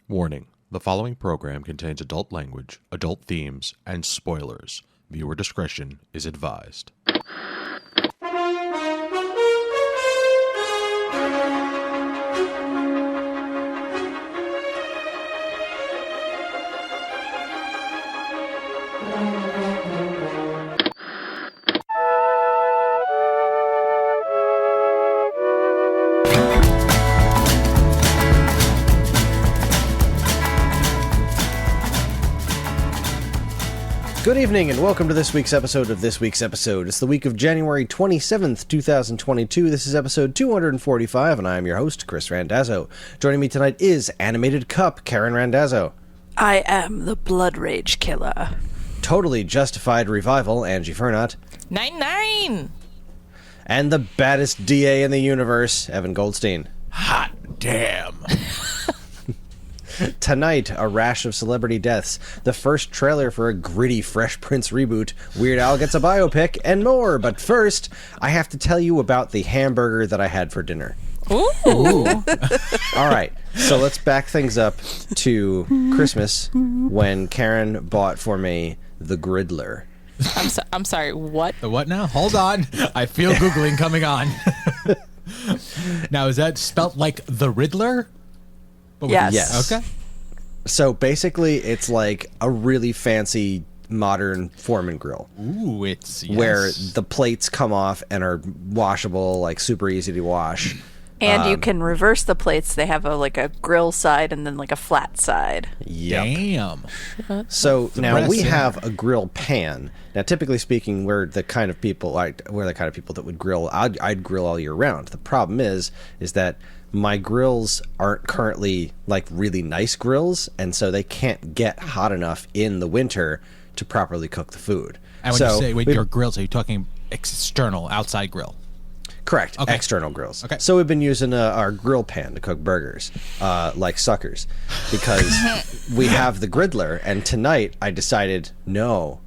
Warning: the following program contains adult language, adult themes, and spoilers. Viewer discretion is advised. Good evening and welcome to this week's episode of This Week's Episode. It's the week of January 27th, 2022. This is episode 245 and I am your host, Kris Randazzo. Joining me tonight is Animated Cup, Karen Randazzo. I am the Blood Rage Killer. Totally Justified Revival, Angie Fernot. 9-9! And the baddest DA in the universe, Evan Goldstein. Hot damn. Tonight, a rash of celebrity deaths, the first trailer for a gritty Fresh Prince reboot, Weird Al gets a biopic, and more. But first, I have to tell you about the hamburger that I had for dinner. Ooh! All right, so let's back things up to Christmas when Karen bought for me the Griddler. I'm sorry, what? The what now? Hold on. I feel Googling coming on. Now, is that spelt like the Riddler? Yes. Yes. Okay. So basically, it's like a really fancy modern Foreman grill. Ooh, it's yes. Where the plates come off and are washable, like super easy to wash. And you can reverse the plates. They have a grill side and then like a flat side. Yep. Damn. So now we Impressive. have a grill pan. Now, typically speaking, we're the kind of people that would grill. I'd grill all year round. The problem is that my grills aren't currently like really nice grills, and so they can't get hot enough in the winter to properly cook the food. And when you say your grills, are you talking external, outside grill? Correct. Okay. External grills. Okay. So we've been using our grill pan to cook burgers, like suckers, because we have the Griddler. And tonight I decided, no,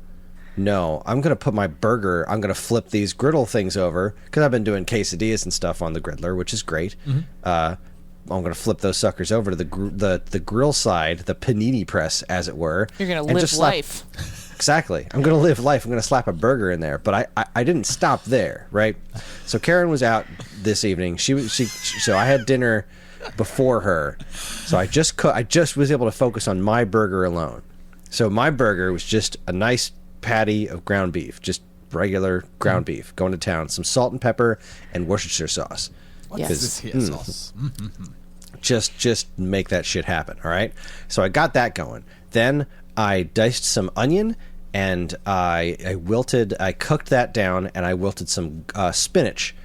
I'm going to put my burger, I'm going to flip these griddle things over, because I've been doing quesadillas and stuff on the Griddler, which is great. Mm-hmm. I'm going to flip those suckers over to the grill side, the panini press, as it were. You're going to live life. Exactly. I'm going to live life. I'm going to slap a burger in there. But I didn't stop there, right? So Karen was out this evening. So I had dinner before her. So I just was able to focus on my burger alone. So my burger was just a nice patty of ground beef, just regular ground beef, going to town, some salt and pepper and Worcestershire sauce. What's this here sauce? Mm-hmm. Just make that shit happen, all right? So I got that going. Then I diced some onion and I cooked that down and I wilted some spinach.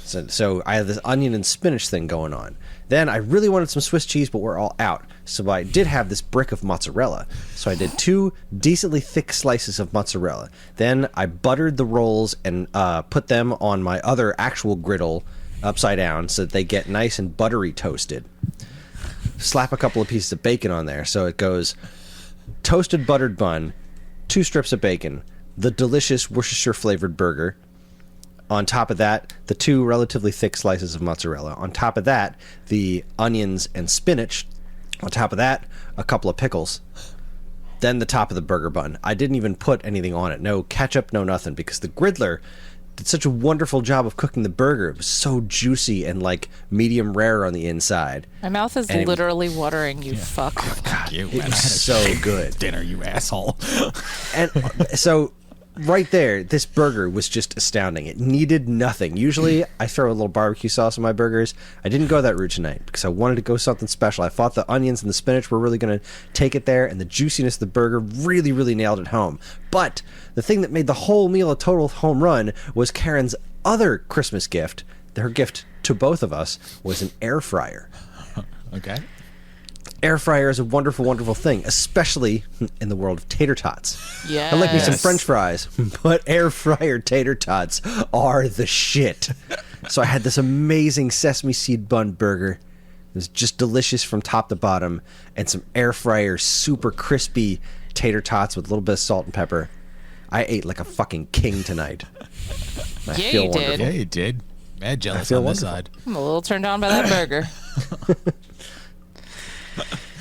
So I had this onion and spinach thing going on. Then I really wanted some Swiss cheese, but we're all out. So I did have this brick of mozzarella. So I did 2 decently thick slices of mozzarella. Then I buttered the rolls and put them on my other actual griddle upside down so that they get nice and buttery toasted. Slap a couple of pieces of bacon on there. So it goes toasted buttered bun, 2 strips of bacon, the delicious Worcestershire flavored burger. On top of that, the 2 relatively thick slices of mozzarella. On top of that, the onions and spinach. On top of that, a couple of pickles. Then the top of the burger bun. I didn't even put anything on it. No ketchup, no nothing, because the Griddler did such a wonderful job of cooking the burger. It was so juicy and like medium rare on the inside. My mouth is literally watering, you fuck. Oh, God, You, it man, was so good. Dinner, you asshole. And so right there, this burger was just astounding. It needed nothing. Usually, I throw a little barbecue sauce on my burgers. I didn't go that route tonight because I wanted to go something special. I thought the onions and the spinach were really going to take it there, and the juiciness of the burger really, really nailed it home. But the thing that made the whole meal a total home run was Karen's other Christmas gift. Her gift to both of us was an air fryer. Okay. Air fryer is a wonderful, wonderful thing, especially in the world of tater tots. Yes. I like me some French fries, but air fryer tater tots are the shit. So I had this amazing sesame seed bun burger. It was just delicious from top to bottom, and some air fryer super crispy tater tots with a little bit of salt and pepper. I ate like a fucking king tonight. I Yeah, feel you wonderful. did. Yeah, you did. Mad jealous feel on this wonderful. side. I'm a little turned on by that burger.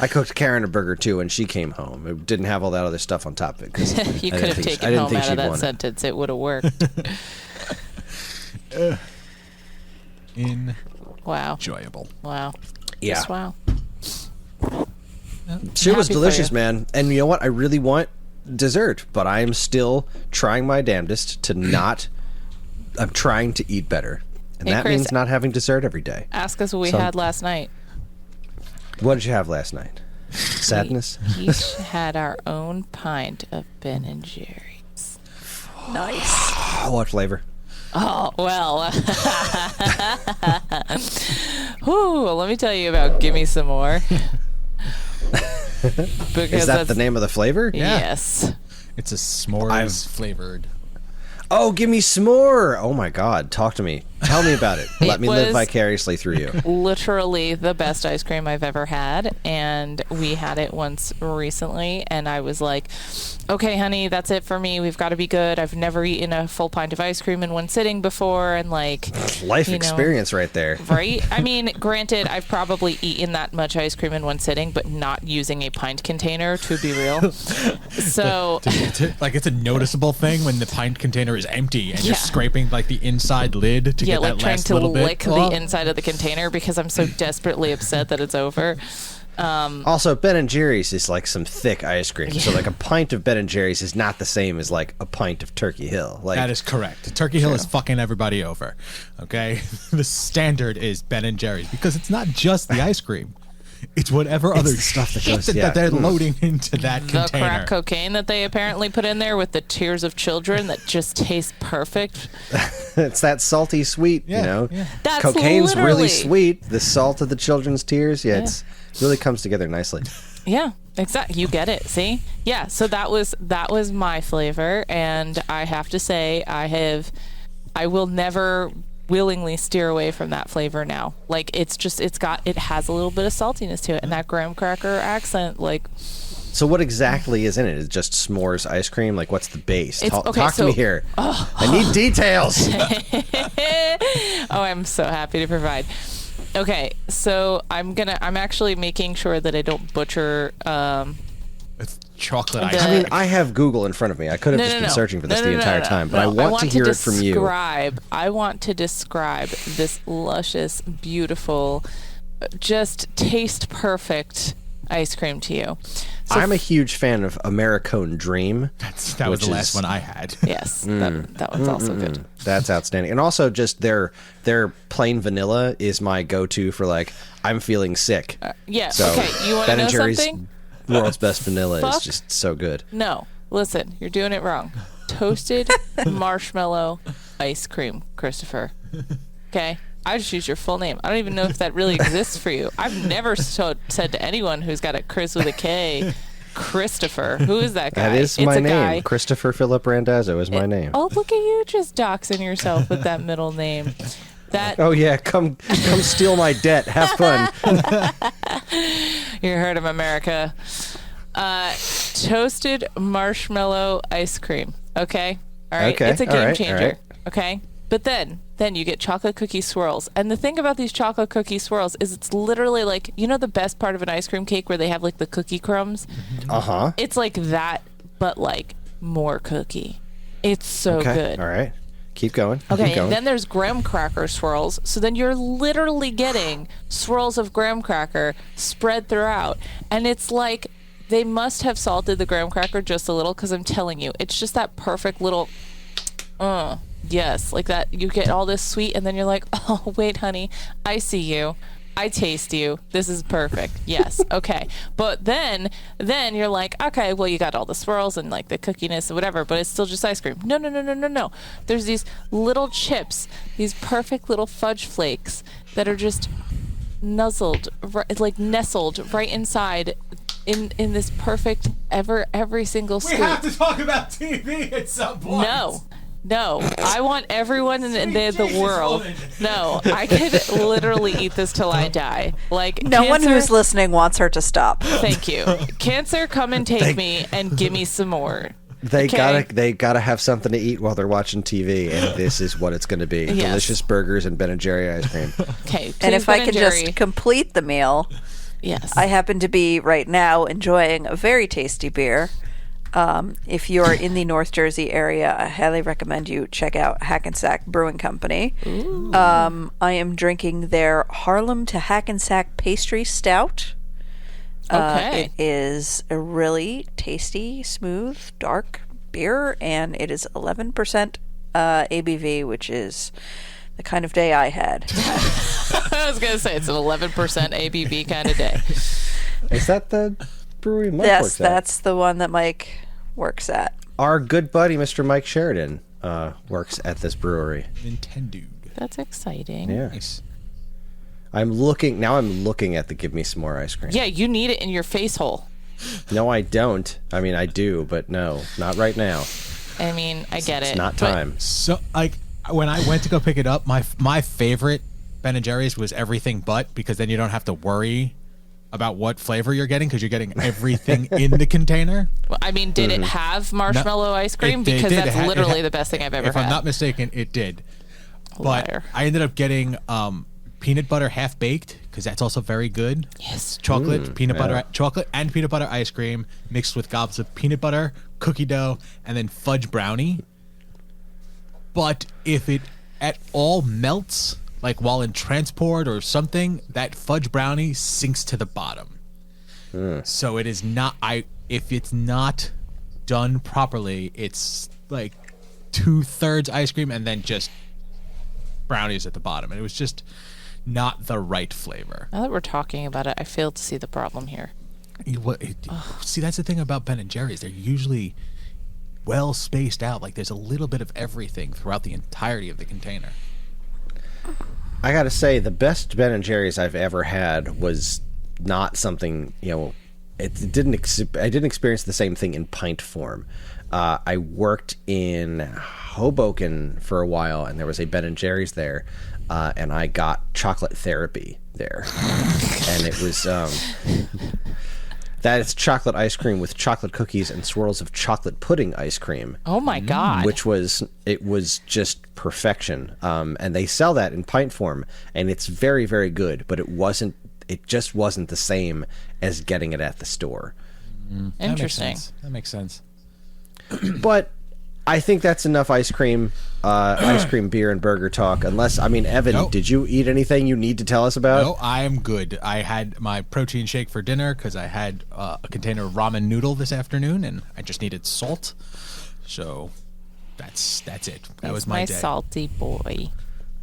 I cooked Karen a burger too when she came home. It didn't have all that other stuff on top of it. 'Cause You could have taken home out of that sentence. It would have worked. Wow. Enjoyable. Wow. Yeah. Just wow. Shit was Happy for delicious, you. man. And you know what? I really want dessert, but I am still trying my damnedest to not. I'm trying to eat better. And Hey, that Kris, means not having dessert every day. Ask us what we Some- had last night. What did you have last night? Sadness? We each had our own pint of Ben and Jerry's. Nice. What flavor? Oh, well. Whew, let me tell you about Gimme Some More. Because Is that the name of the flavor? Yes. It's a s'mores flavored. Oh, give me s'more. Oh my God. Talk to me. Tell me about it. Let me live was- vicariously through you. Literally the best ice cream I've ever had, and we had it once recently, and I was like, okay, honey, that's it for me. We've got to be good. I've never eaten a full pint of ice cream in one sitting before, and like Life you know, experience right there. right? I mean, granted, I've probably eaten that much ice cream in one sitting, but not using a pint container, to be real. So Like it's a noticeable thing when the pint container is empty and you're Yeah. scraping like the inside lid to yeah, get like that trying last to little bit. lick the inside of the container because I'm so desperately upset that it's over. Also, Ben and Jerry's is like some thick ice cream. So like a pint of Ben and Jerry's is not the same as like a pint of Turkey Hill. Like That is correct. Turkey Hill is fucking everybody over. Okay, the standard is Ben and Jerry's because it's not just the ice cream; it's whatever other the stuff that shit goes- that yeah. they're loading into that The container. crack cocaine that they apparently put in there with the tears of children that just taste perfect. it's that salty sweet, Yeah, you know. yeah. That's Cocaine's literally- really sweet. The salt of the children's tears, it really comes together nicely. Yeah, exactly. You get it. See? Yeah. So that was my flavor, and I have to say, I will never willingly steer away from that flavor now. Like it has a little bit of saltiness to it, and that graham cracker accent, like. So what exactly is in it? Is it just s'mores ice cream? Like what's the base? It's- okay, Talk to me so- here. I need details. Oh, I'm so happy to provide. Okay, so I'm actually making sure that I don't butcher. It's chocolate The- ice I cream. mean, I have Google in front of me. I could have just been searching for this the entire time, but I want to hear it from you. I want to describe this luscious, beautiful, just taste perfect ice cream to you. So I'm a huge fan of Americone Dream. that was the which last is- one I had. yes, that one's also good. That's outstanding. And also just their plain vanilla is my go-to for like I'm feeling sick. Yeah. So okay. You want to Ben know and Jerry's something? world's best vanilla is Fuck. just so good. No. Listen, you're doing it wrong. Toasted marshmallow ice cream, Christopher. Okay. I just use your full name. I don't even know if that really exists for you. I've never said to anyone who's got a Chris with a K, Christopher. Who is that guy? That is It's my a name. guy. Christopher Philip Randazzo is my name. Oh, look at you just doxing yourself with that middle name. That Oh yeah, come steal my debt. Have fun. you heard of America. Toasted marshmallow ice cream. Okay. All right. Okay, It's a all game right, changer. all right. Okay. But then you get chocolate cookie swirls. And the thing about these chocolate cookie swirls is it's literally like, you know, the best part of an ice cream cake where they have like the cookie crumbs? Uh-huh. It's like that, but like more cookie. It's so Okay. good. All right. Keep going. Okay, Keep going. and then there's graham cracker swirls. So then you're literally getting swirls of graham cracker spread throughout. And it's like they must have salted the graham cracker just a little because I'm telling you, it's just that perfect little, yes, like that. You get all this sweet and then you're like, oh, wait, honey, I see you. I taste you. This is perfect. Yes. Okay. But then you're like, okay, well, you got all the swirls and like the cookiness and whatever, but it's still just ice cream. No. There's these little chips, these perfect little fudge flakes that are just nestled right inside in this perfect every single scoop. We have to talk about TV at some point. No, I want everyone in the Jesus, world. woman. No, I could literally eat this till I die. Like No one cancer- who's listening wants her to stop. Thank you. Cancer, come and take me and give me some more. They Okay. gotta have something to eat while they're watching TV, and this is what it's gonna be: Yes. delicious burgers and Ben and Jerry ice cream. Okay. And if I Ben could Jerry. just complete the meal, Yes. I happen to be right now enjoying a very tasty beer. If you're in the North Jersey area, I highly recommend you check out Hackensack Brewing Company. I am drinking their Harlem to Hackensack Pastry Stout. Okay. It is a really tasty, smooth, dark beer, and it is 11% ABV, which is the kind of day I had. I was going to say, it's an 11% ABV kind of day. Is that the brewery Mike Yes, works at? that's the one that Mike works at. Our good buddy, Mr. Mike Sheridan, works at this brewery. Nintendo. That's exciting. Yeah. Nice. I'm looking at the Give Me Some More ice cream. Yeah, you need it in your face hole. No, I don't. I mean, I do, but no, not right now. I mean, I get it. It's not but- time. So, like, when I went to go pick it up, my favorite Ben & Jerry's was everything but, because then you don't have to worry about what flavor you're getting because you're getting everything in the container. Well, I mean, did it have marshmallow ice cream? Because that's literally the best thing I've ever If had. I'm not mistaken, it did. Liar. But I ended up getting peanut butter half baked because that's also very good. Yes. Chocolate, chocolate and peanut butter ice cream mixed with gobs of peanut butter, cookie dough, and then fudge brownie. But if it at all melts, like while in transport or something, that fudge brownie sinks to the bottom. So it is not. If it's not done properly, it's like 2/3 ice cream and then just brownies at the bottom, and it was just not the right flavor. Now that we're talking about it, I fail to see the problem here. See, that's the thing about Ben and Jerry's. They're usually well spaced out. Like there's a little bit of everything throughout the entirety of the container. I gotta say, the best Ben and Jerry's I've ever had was not something, I didn't experience the same thing in pint form. I worked in Hoboken for a while, and there was a Ben and Jerry's there, and I got chocolate therapy there, and it was that is chocolate ice cream with chocolate cookies and swirls of chocolate pudding ice cream. Oh my God. Which was just perfection. And they sell that in pint form, and it's very, very good, but it just wasn't the same as getting it at the store. Interesting. That makes sense. But I think that's enough ice cream, beer, and burger talk. Unless, Evan, Nope. Did you eat anything you need to tell us about? No, I am good. I had my protein shake for dinner because I had a container of ramen noodle this afternoon, and I just needed salt. So that's it. That was my day. Salty boy.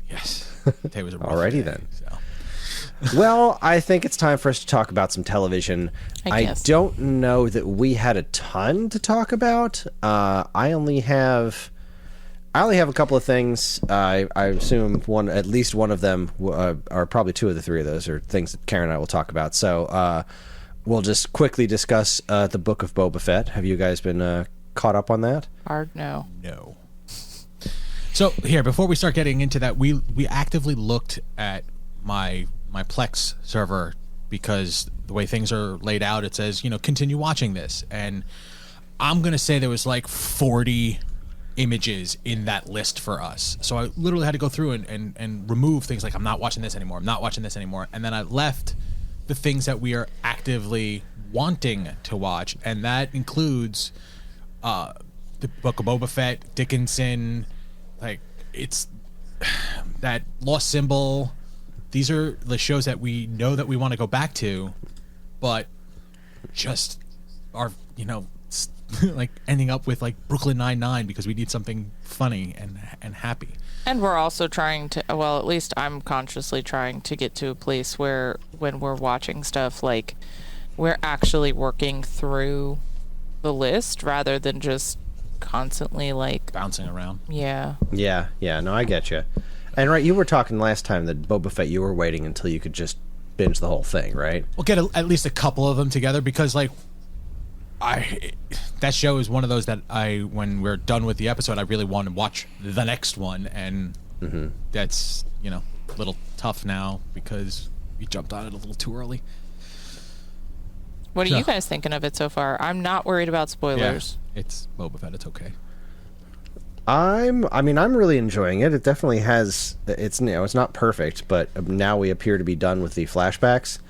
Yes. Today was a rough Alrighty day, then. So. Well, I think it's time for us to talk about some television. I guess. don't know that we had a ton to talk about. I only have a couple of things. I assume at least one of them, or probably two of the three of those, are things that Karen and I will talk about. So we'll just quickly discuss the Book of Boba Fett. Have you guys been caught up on that? Hard no. No. So here, before we start getting into that, we actively looked at my Plex server because the way things are laid out, it says, continue watching this. And I'm going to say there was like 40 images in that list for us. So I literally had to go through and remove things like, I'm not watching this anymore. I'm not watching this anymore. And then I left the things that we are actively wanting to watch. And that includes the Book of Boba Fett, Dickinson, like it's that Lost Symbol. These are the shows that we know that we want to go back to, but just are, like ending up with like Brooklyn Nine-Nine because we need something funny and happy. And we're also trying to, well, at least I'm consciously trying to get to a place where when we're watching stuff, like we're actually working through the list rather than just constantly like Bouncing around. Yeah. Yeah, no, I get you. And right, you were talking last time that Boba Fett, you were waiting until you could just binge the whole thing, right? We'll get at least a couple of them together because, like, that show is one of those that when we're done with the episode, I really want to watch the next one, and that's a little tough now because we jumped on it a little too early. What are you guys thinking of it so far? I'm not worried about spoilers. Yeah, it's Boba Fett. It's okay. I'm really enjoying it. It definitely has. It's not perfect, but now we appear to be done with the flashbacks.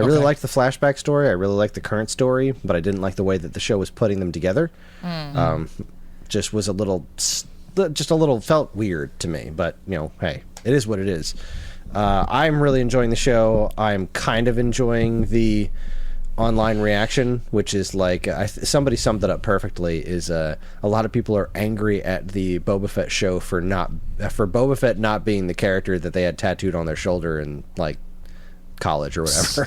I really Okay. liked the flashback story. I really liked the current story, but I didn't like the way that the show was putting them together. Just was a little felt weird to me. But hey, it is what it is. I'm really enjoying the show. I'm kind of enjoying the online reaction, which is like somebody summed it up perfectly. Is a lot of people are angry at the Boba Fett show for Boba Fett not being the character that they had tattooed on their shoulder in like college or whatever.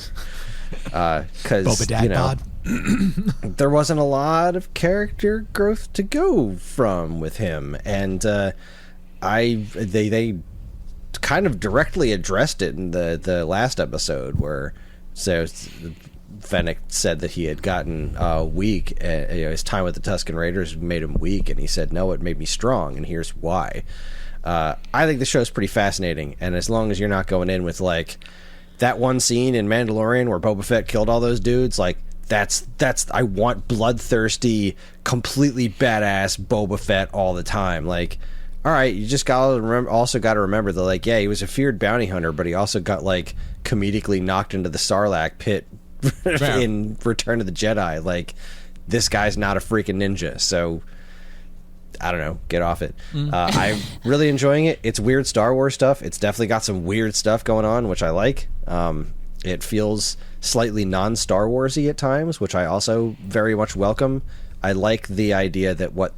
Because Boba Dad bod. there wasn't a lot of character growth to go from with him, and they kind of directly addressed it in the last episode where Fennec said that he had gotten weak. His time with the Tusken Raiders made him weak, and he said, "No, it made me strong, and here's why." I think the show's pretty fascinating, and as long as you're not going in with like that one scene in Mandalorian where Boba Fett killed all those dudes, like that's I want bloodthirsty, completely badass Boba Fett all the time. Like, all right, you just got to remember that, like, yeah, he was a feared bounty hunter, but he also got like comedically knocked into the Sarlacc pit in Return of the Jedi. Like, this guy's not a freaking ninja, so I don't know, get off it. I'm really enjoying it. It's weird Star Wars stuff. It's definitely got some weird stuff going on, which I like. It feels slightly non-Star Warsy at times, which I also very much welcome. I like the idea that what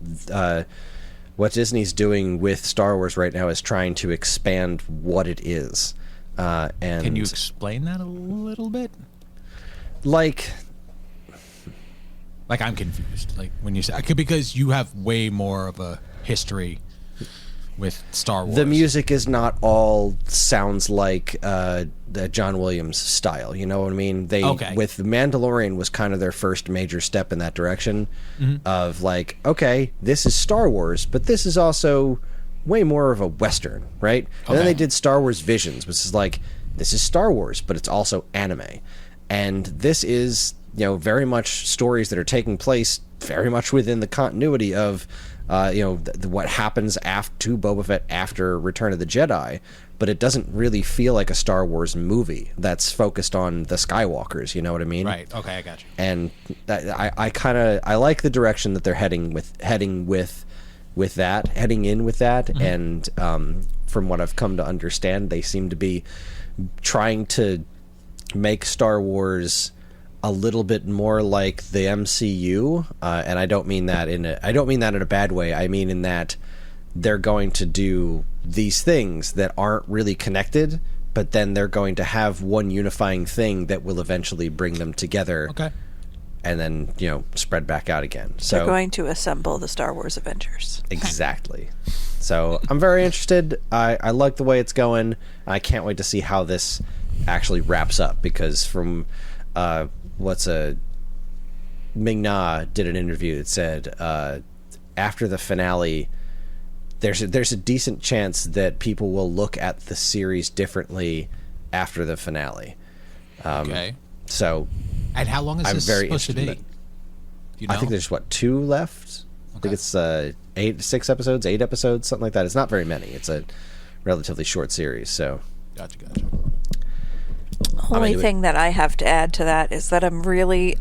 Disney's doing with Star Wars right now is trying to expand what it is. And Can you explain that a little bit? Like I'm confused. Like when you say, because you have way more of a history with Star Wars. The music is not all sounds like the John Williams style. You know what I mean? With The Mandalorian was kind of their first major step in that direction of like, okay, this is Star Wars, but this is also way more of a Western, right? And then they did Star Wars Visions, which is like, this is Star Wars, but it's also anime. And this is, very much stories that are taking place very much within the continuity of what happens to Boba Fett after Return of the Jedi, but it doesn't really feel like a Star Wars movie that's focused on the Skywalkers. You know what I mean? Right. Okay, I got you. And I like the direction that they're heading in with that. And from what I've come to understand, they seem to be trying to make Star Wars a little bit more like the MCU, and I don't mean that in a bad way. I mean in that they're going to do these things that aren't really connected, but then they're going to have one unifying thing that will eventually bring them together. Okay. And then spread back out again. So they're going to assemble the Star Wars Avengers. Exactly. So I'm very interested. I like the way it's going. I can't wait to see how this actually wraps up, because from Ming-Na did an interview that said after the finale, there's a decent chance that people will look at the series differently after the finale. Okay. So, and how long is this supposed to be? Do you know? I think there's 2 left. Okay. I think it's 8 episodes, something like that. It's not very many. It's a relatively short series. So, Gotcha. Only thing that I have to add to that is that I'm really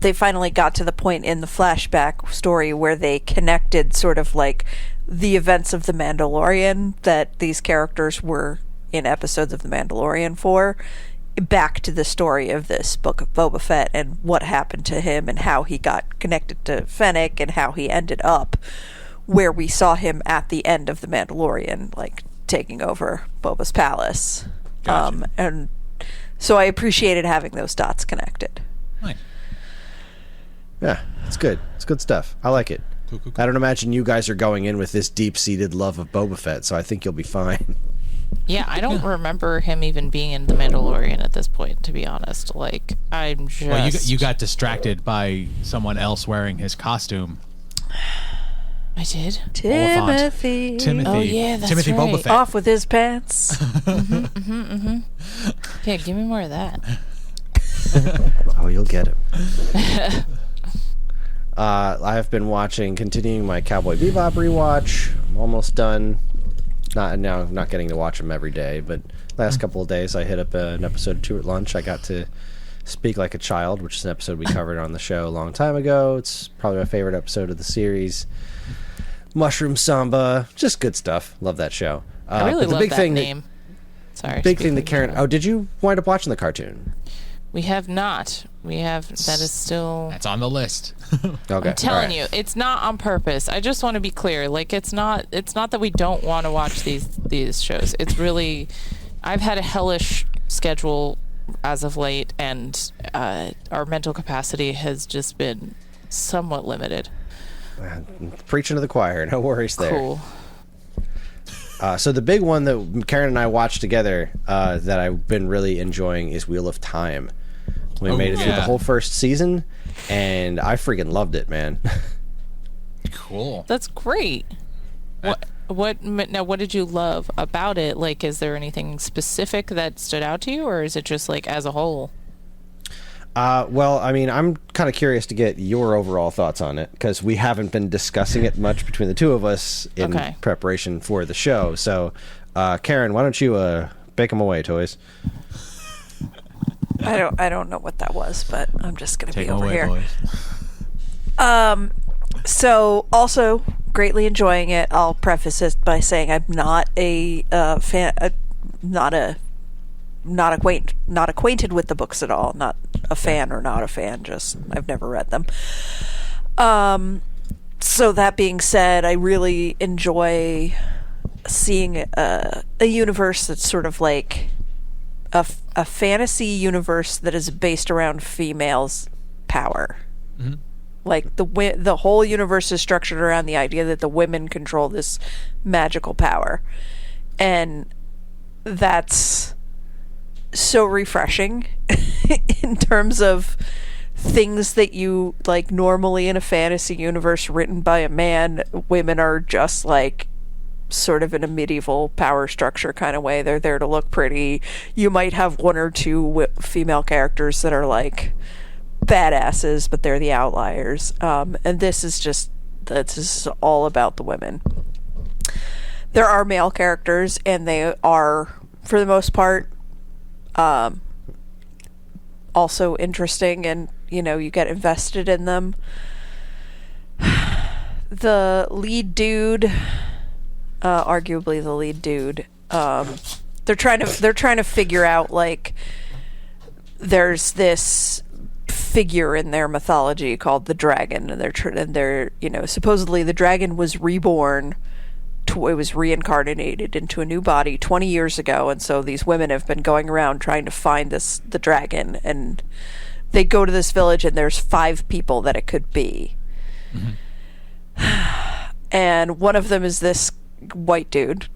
they finally got to the point in the flashback story where they connected sort of like the events of The Mandalorian that these characters were in episodes of The Mandalorian for, back to the story of this book of Boba Fett and what happened to him and how he got connected to Fennec and how he ended up where we saw him at the end of The Mandalorian, like taking over Boba's palace. Gotcha. And so I appreciated having those dots connected. Nice. yeah, it's good. It's good stuff. I like it. Cool. I don't imagine you guys are going in with this deep-seated love of Boba Fett, so I think you'll be fine. Yeah, I don't remember him even being in The Mandalorian at this point, to be honest. Like, I'm just... Well, you got distracted by someone else wearing his costume. I did? Timothy. Oh, yeah, that's Timothy right. Boba Fett. Off with his pants. Yeah, give me more of that. Oh, you'll get him. I have been continuing my Cowboy Bebop rewatch. I'm almost done. Not getting to watch them every day, but last couple of days I hit up an episode or two at lunch. I got to Speak Like a Child, which is an episode we covered on the show a long time ago. It's probably my favorite episode of the series. Mushroom Samba, just good stuff. Love that show. I really love that name. Sorry. Big thing that Karen... Oh, did you wind up watching the cartoon? We have not. That is still... That's on the list. Okay. I'm telling you, it's not on purpose. I just want to be clear. Like, it's not that we don't want to watch these shows. It's really... I've had a hellish schedule as of late, and our mental capacity has just been somewhat limited. Preaching to the choir. No worries there. Cool. So the big one that Karen and I watched together that I've been really enjoying is Wheel of Time. We made it through the whole first season, and I freaking loved it, man. Cool. That's great. What did you love about it? Like, is there anything specific that stood out to you, or is it just like as a whole? Well, I mean, I'm kind of curious to get your overall thoughts on it, because we haven't been discussing it much between the two of us in preparation for the show. So, Karen, why don't you bake them away, toys? I don't know what that was, but I'm just gonna be over here. Boys. So also greatly enjoying it. I'll preface it by saying I'm not a fan, not acquainted with the books at all. Not a fan or not a fan. Just I've never read them. So that being said, I really enjoy seeing a universe that's sort of like a fantasy universe that is based around females' power. Mm-hmm. Like the whole universe is structured around the idea that the women control this magical power, and that's so refreshing in terms of things that you like normally in a fantasy universe written by a man. Women are just like sort of in a medieval power structure kind of way. They're there to look pretty. You might have one or two female characters that are like badasses, but they're the outliers. And this is all about the women. There are male characters, and they are, for the most part, also interesting, and you get invested in them. The lead dude, arguably the lead dude, they're trying to figure out, like, there's this figure in their mythology called the dragon, and they're supposedly the dragon was reborn. It was reincarnated into a new body 20 years ago, and so these women have been going around trying to find the dragon, and they go to this village, and there's 5 people that it could be. Mm-hmm. And one of them is this white dude.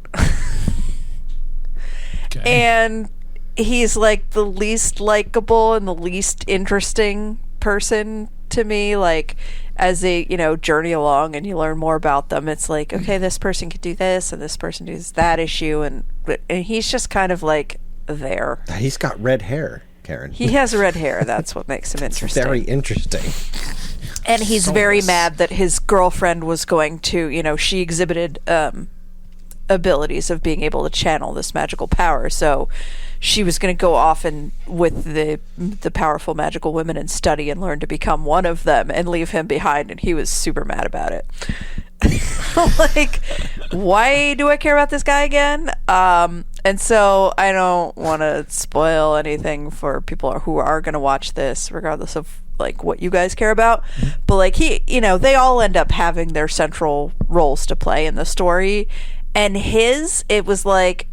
Okay. And he's like the least likable and the least interesting person to me. Like, as they journey along and you learn more about them, it's like, okay, this person could do this and this person does that issue, and he's just kind of like there. He's got red hair, Karen. He has red hair. That's what makes him interesting. Very interesting. And he's very mad that his girlfriend was going to, she exhibited abilities of being able to channel this magical power, so she was going to go off and with the powerful magical women and study and learn to become one of them and leave him behind, and he was super mad about it. Like, why do I care about this guy again? And so I don't want to spoil anything for people who are going to watch this, regardless of like what you guys care about. But like they all end up having their central roles to play in the story, and it was like,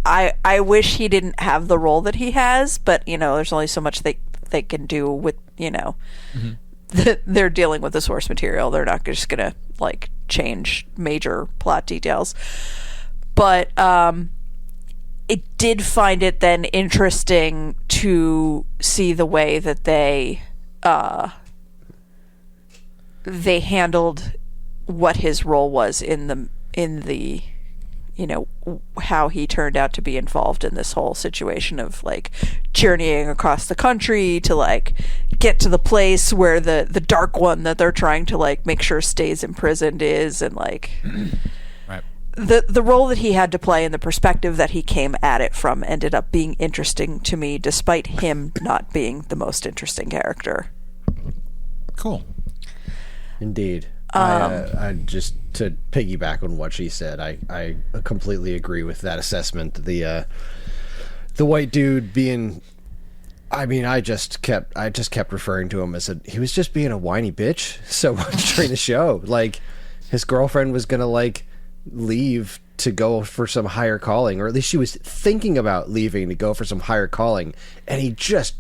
I wish he didn't have the role that he has, but there's only so much they can do with mm-hmm. They're dealing with the source material. They're not just gonna like change major plot details. But it did find it then interesting to see the way that they handled what his role was in the how he turned out to be involved in this whole situation of like journeying across the country to like get to the place where the dark one that they're trying to like make sure stays imprisoned is, and like right. the role that he had to play and the perspective that he came at it from ended up being interesting to me, despite him not being the most interesting character. Cool. Indeed. I just to piggyback on what she said, I completely agree with that assessment. The white dude being, I mean, I just kept referring to him as he was just being a whiny bitch so much during the show. Like, his girlfriend was gonna like leave to go for some higher calling, or at least she was thinking about leaving to go for some higher calling, and he just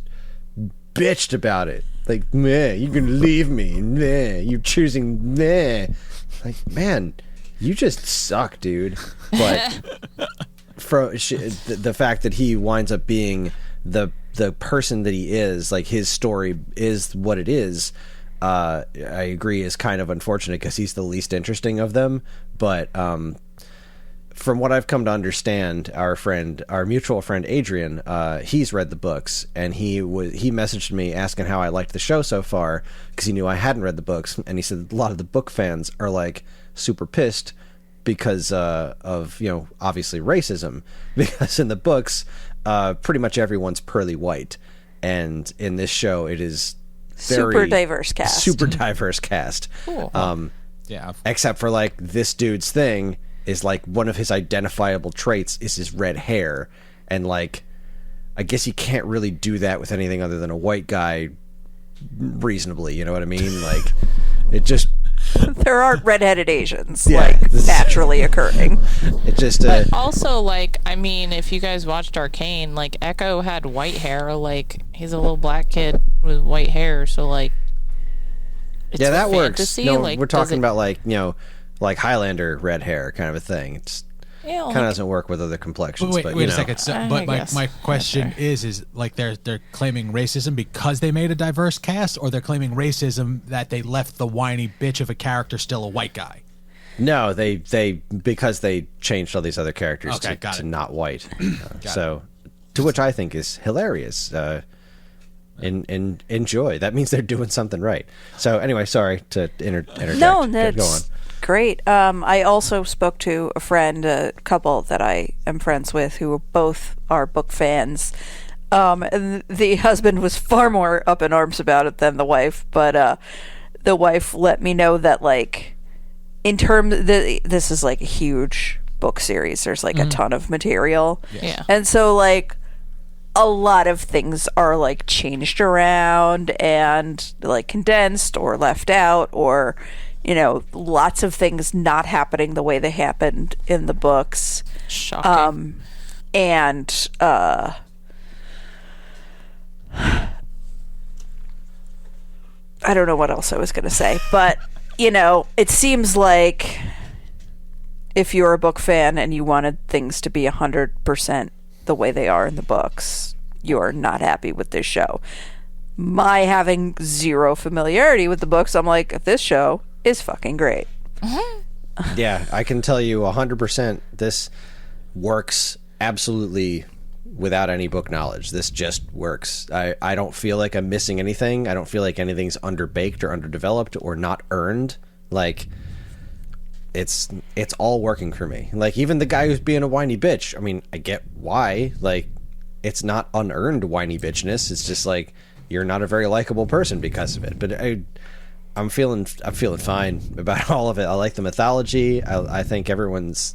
bitched about it. Like, meh, you're gonna leave me, meh, you're choosing meh. Like, man, you just suck, dude. But the fact that he winds up being the person that he is, like, his story is what it is, I agree, is kind of unfortunate because he's the least interesting of them. But from what I've come to understand, our mutual friend Adrian, he's read the books, and he messaged me asking how I liked the show so far because he knew I hadn't read the books, and he said a lot of the book fans are like super pissed because of, you know, obviously racism, because in the books pretty much everyone's pearly white, and in this show it is super diverse cast. Cool. Yeah. Except for, like, this dude's thing is, like, one of his identifiable traits is his red hair, and, like, I guess you can't really do that with anything other than a white guy reasonably, you know what I mean? Like, it just... There aren't redheaded Asians, naturally occurring. It just... But also, like, I mean, if you guys watched Arcane, like, Echo had white hair, like, he's a little black kid with white hair, so, like, it's yeah, that fantasy. works. No, like, we're talking about, like, you know, like Highlander red hair kind of a thing. It's kind of doesn't work with other complexions. Wait but, a second. So, but my question is like they're claiming racism because they made a diverse cast, or they're claiming racism that they left the whiny bitch of a character still a white guy? No, they because they changed all these other characters to not white. So, to which I think is hilarious. Enjoy. That means they're doing something right. So anyway, sorry to interject. No, that's great. I also spoke to a couple that I am friends with, who both are book fans. And the husband was far more up in arms about it than the wife, but the wife let me know that, like, in terms, this is like a huge book series. There's like a ton of material, and so, like, a lot of things are, like, changed around and, like, condensed or left out, or, you know, lots of things not happening the way they happened in the books. Shocking. And I don't know what else I was going to say, but, you know, it seems like if you're a book fan and you wanted things to be 100% the way they are in the books, you're not happy with this show. My having zero familiarity with the books, I'm like, this show is fucking great. Yeah, I can tell you 100% this works absolutely without any book knowledge. This just works. I don't feel like I'm missing anything. I don't feel like anything's underbaked or underdeveloped or not earned. Like, it's all working for me. Like, even the guy who's being a whiny bitch, I mean, I get why. Like, it's not unearned whiny bitchness. It's just like, you're not a very likable person because of it. But I'm feeling fine about all of it. I like the mythology. I think everyone's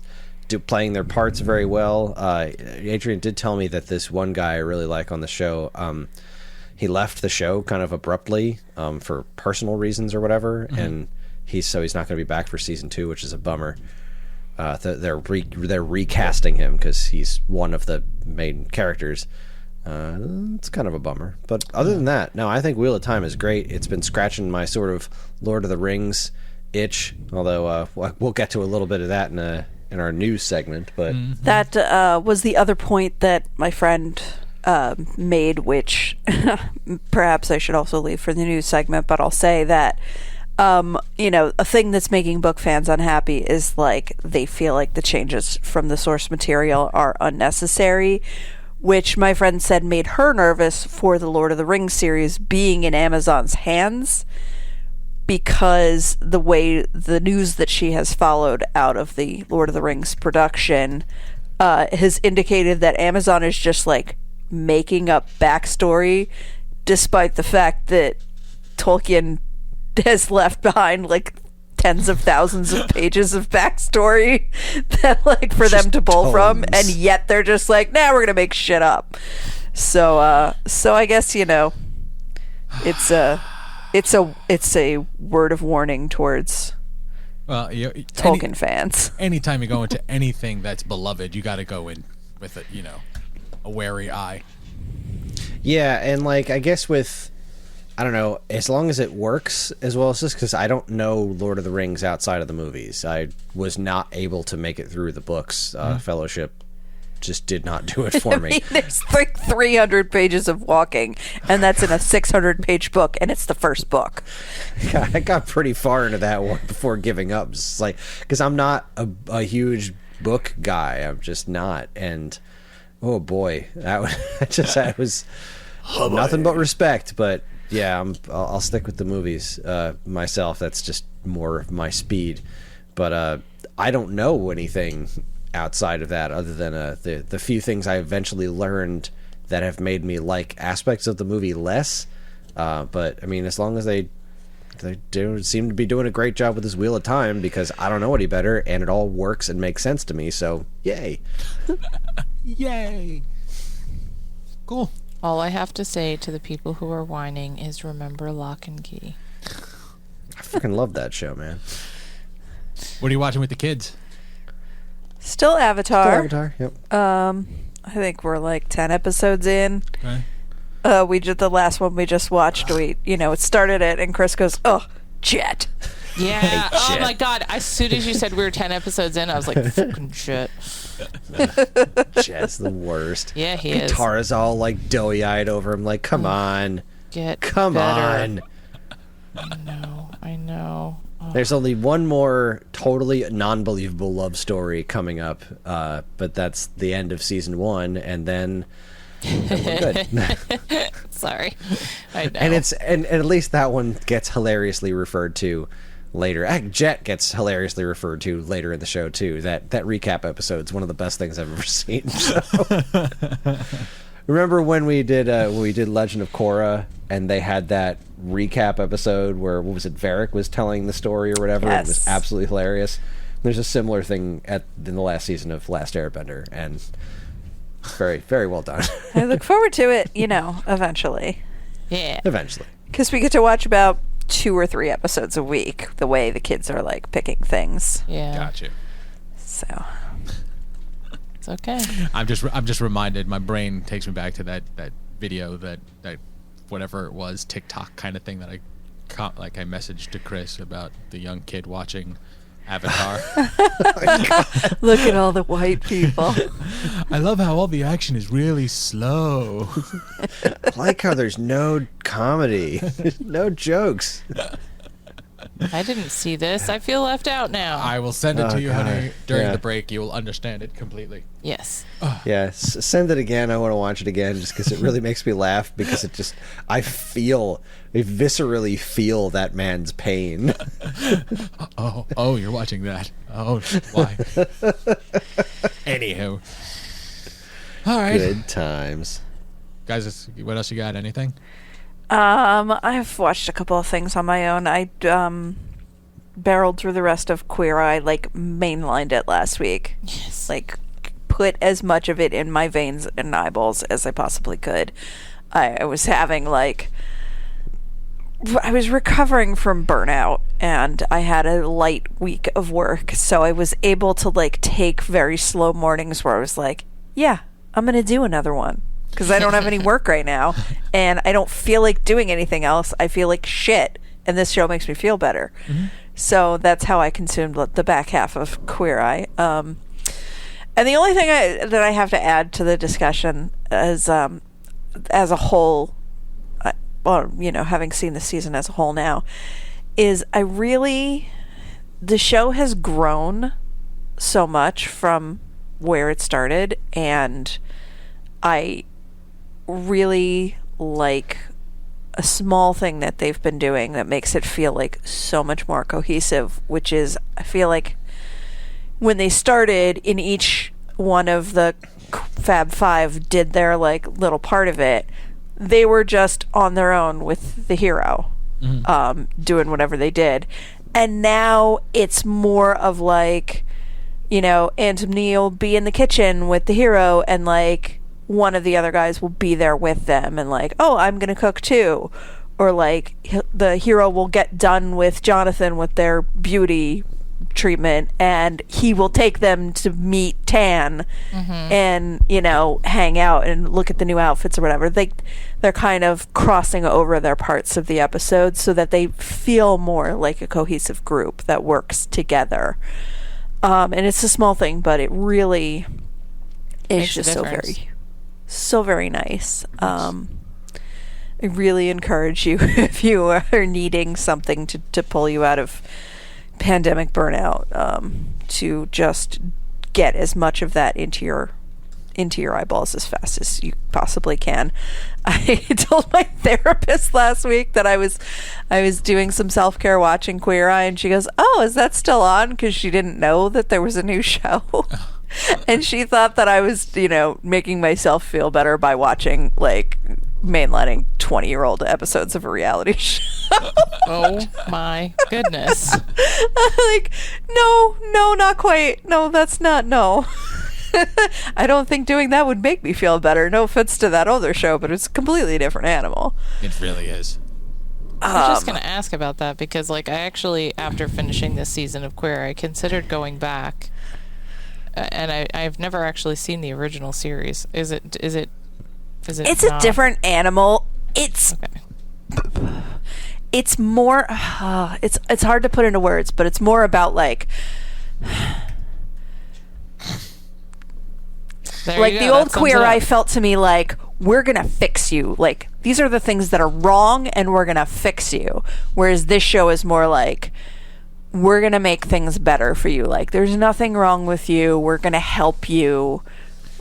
playing their parts very well. Adrian did tell me that this one guy I really like on the show, he left the show kind of abruptly for personal reasons or whatever, and he's not going to be back for season 2, which is a bummer. They're recasting him because he's one of the main characters. It's kind of a bummer, but other than that, no, I think Wheel of Time is great. It's been scratching my sort of Lord of the Rings itch, although we'll get to a little bit of that in our news segment. But that was the other point that my friend made, which perhaps I should also leave for the news segment, but I'll say that you know, a thing that's making book fans unhappy is, like, they feel like the changes from the source material are unnecessary, which my friend said made her nervous for the Lord of the Rings series being in Amazon's hands, because the way the news that she has followed out of the Lord of the Rings production has indicated that Amazon is just like making up backstory, despite the fact that Tolkien has left behind like tens of thousands of pages of backstory that like for them to pull from, and yet they're just like, nah, we're gonna make shit up. So I guess, you know, it's a word of warning towards Tolkien fans. Anytime you go into anything that's beloved, you got to go in with a wary eye. Yeah, and like I guess with, I don't know, as long as it works as well as this, because I don't know Lord of the Rings outside of the movies. I was not able to make it through the books. Fellowship just did not do it for me. I mean, there's like 300 pages of walking, and that's in a 600-page book, and it's the first book. I got pretty far into that one before giving up. It's like, because I'm not a huge book guy. I'm just not. And oh boy, that was nothing but respect. But yeah, I'll stick with the movies myself. That's just more of my speed. But I don't know anything outside of that other than the few things I eventually learned that have made me like aspects of the movie less. But I mean, as long as they do seem to be doing a great job with this Wheel of Time, because I don't know any better, and it all works and makes sense to me. So yay. Yay. Cool. All I have to say to the people who are whining is remember Lock and Key. I freaking love that show, man. What are you watching with the kids? Still Avatar. Yep. I think we're like 10 episodes in. Okay. We did the last one we just watched. It started it, and Kris goes, "Oh, Jet." Yeah. Oh my God. As soon as you said we were 10 episodes in, I was like, fucking shit. Jet's the worst. Yeah, he is. Tara's all like doughy-eyed over him, like, come on. Come better. on. I know. Oh. There's only one more totally non-believable love story coming up, but that's the end of season 1, and then we're good. Sorry. I know. And at least that one gets hilariously referred to later. Jet gets hilariously referred to later in the show too. That recap episode is one of the best things I've ever seen. So. Remember when we did Legend of Korra, and they had that recap episode where, what was it, Varric was telling the story or whatever? Yes. It was absolutely hilarious. There's a similar thing in the last season of Last Airbender, and very, very well done. I look forward to it, eventually. Yeah. Eventually. Because we get to watch about 2 or 3 episodes a week, the way the kids are like picking things. Yeah. Gotcha. So It's okay. I'm just reminded. My brain takes me back to that video that whatever it was, TikTok kind of thing that I messaged to Kris about the young kid watching Avatar. look at all the white people. I love how all the action is really slow. I like how there's no comedy, no jokes. I didn't see this. I feel left out now. I will send it to you, honey. During Yeah. the break, you will understand it completely. Yes. Yeah, send it again. I want to watch it again just because it really makes me laugh, because I viscerally feel that man's pain. Oh, you're watching that. Oh, why? Anywho. All right. Good times. Guys, what else you got? Anything? I've watched a couple of things on my own. I barreled through the rest of Queer Eye, mainlined it last week. Yes. Put as much of it in my veins and eyeballs as I possibly could. I was having I was recovering from burnout, and I had a light week of work, so I was able to take very slow mornings where I was like, yeah, I'm gonna do another one. Because I don't have any work right now, and I don't feel like doing anything else. I feel like shit, and this show makes me feel better. Mm-hmm. So that's how I consumed the back half of Queer Eye. And the only thing that I have to add to the discussion is, as a whole, having seen the season as a whole now, is the show has grown so much from where it started, and I really like a small thing that they've been doing that makes it feel like so much more cohesive, which is, I feel like when they started, in each one of the Fab Five did their like little part of it, they were just on their own with the hero, doing whatever they did. And now it's more of like, you know, Anthony will be in the kitchen with the hero, and like one of the other guys will be there with them, and like, oh, I'm gonna cook too, or like the hero will get done with Jonathan with their beauty treatment, and he will take them to meet Tan, and, you know, hang out and look at the new outfits or whatever. They're kind of crossing over their parts of the episode so that they feel more like a cohesive group that works together. And it's a small thing, but it really is Makes just a difference. so very nice. I really encourage you, if you are needing something to pull you out of pandemic burnout, to just get as much of that into your eyeballs as fast as you possibly can. I told my therapist last week that I was doing some self-care watching Queer Eye, and she goes, "Oh, is that still on?" Because she didn't know that there was a new show. And she thought that I was, you know, making myself feel better by watching like mainlining 20-year-old episodes of a reality show. Oh my goodness. Like, no, not quite. No, that's not, no. I don't think doing that would make me feel better. No offense to that other show, but it's a completely different animal. It really is. I was just going to ask about that because, like, I actually, after finishing this season of Queer, I considered going back, and I've never actually seen the original series. Is it? It's not a not? different animal. It's Okay. it's more. It's hard to put into words, but it's more about like. There Like you the go, old that sums Queer it up. Eye felt to me like, we're gonna fix you. Like, these are the things that are wrong, and we're gonna fix you. Whereas this show is more like, we're gonna make things better for you. Like, there's nothing wrong with you. We're gonna help you.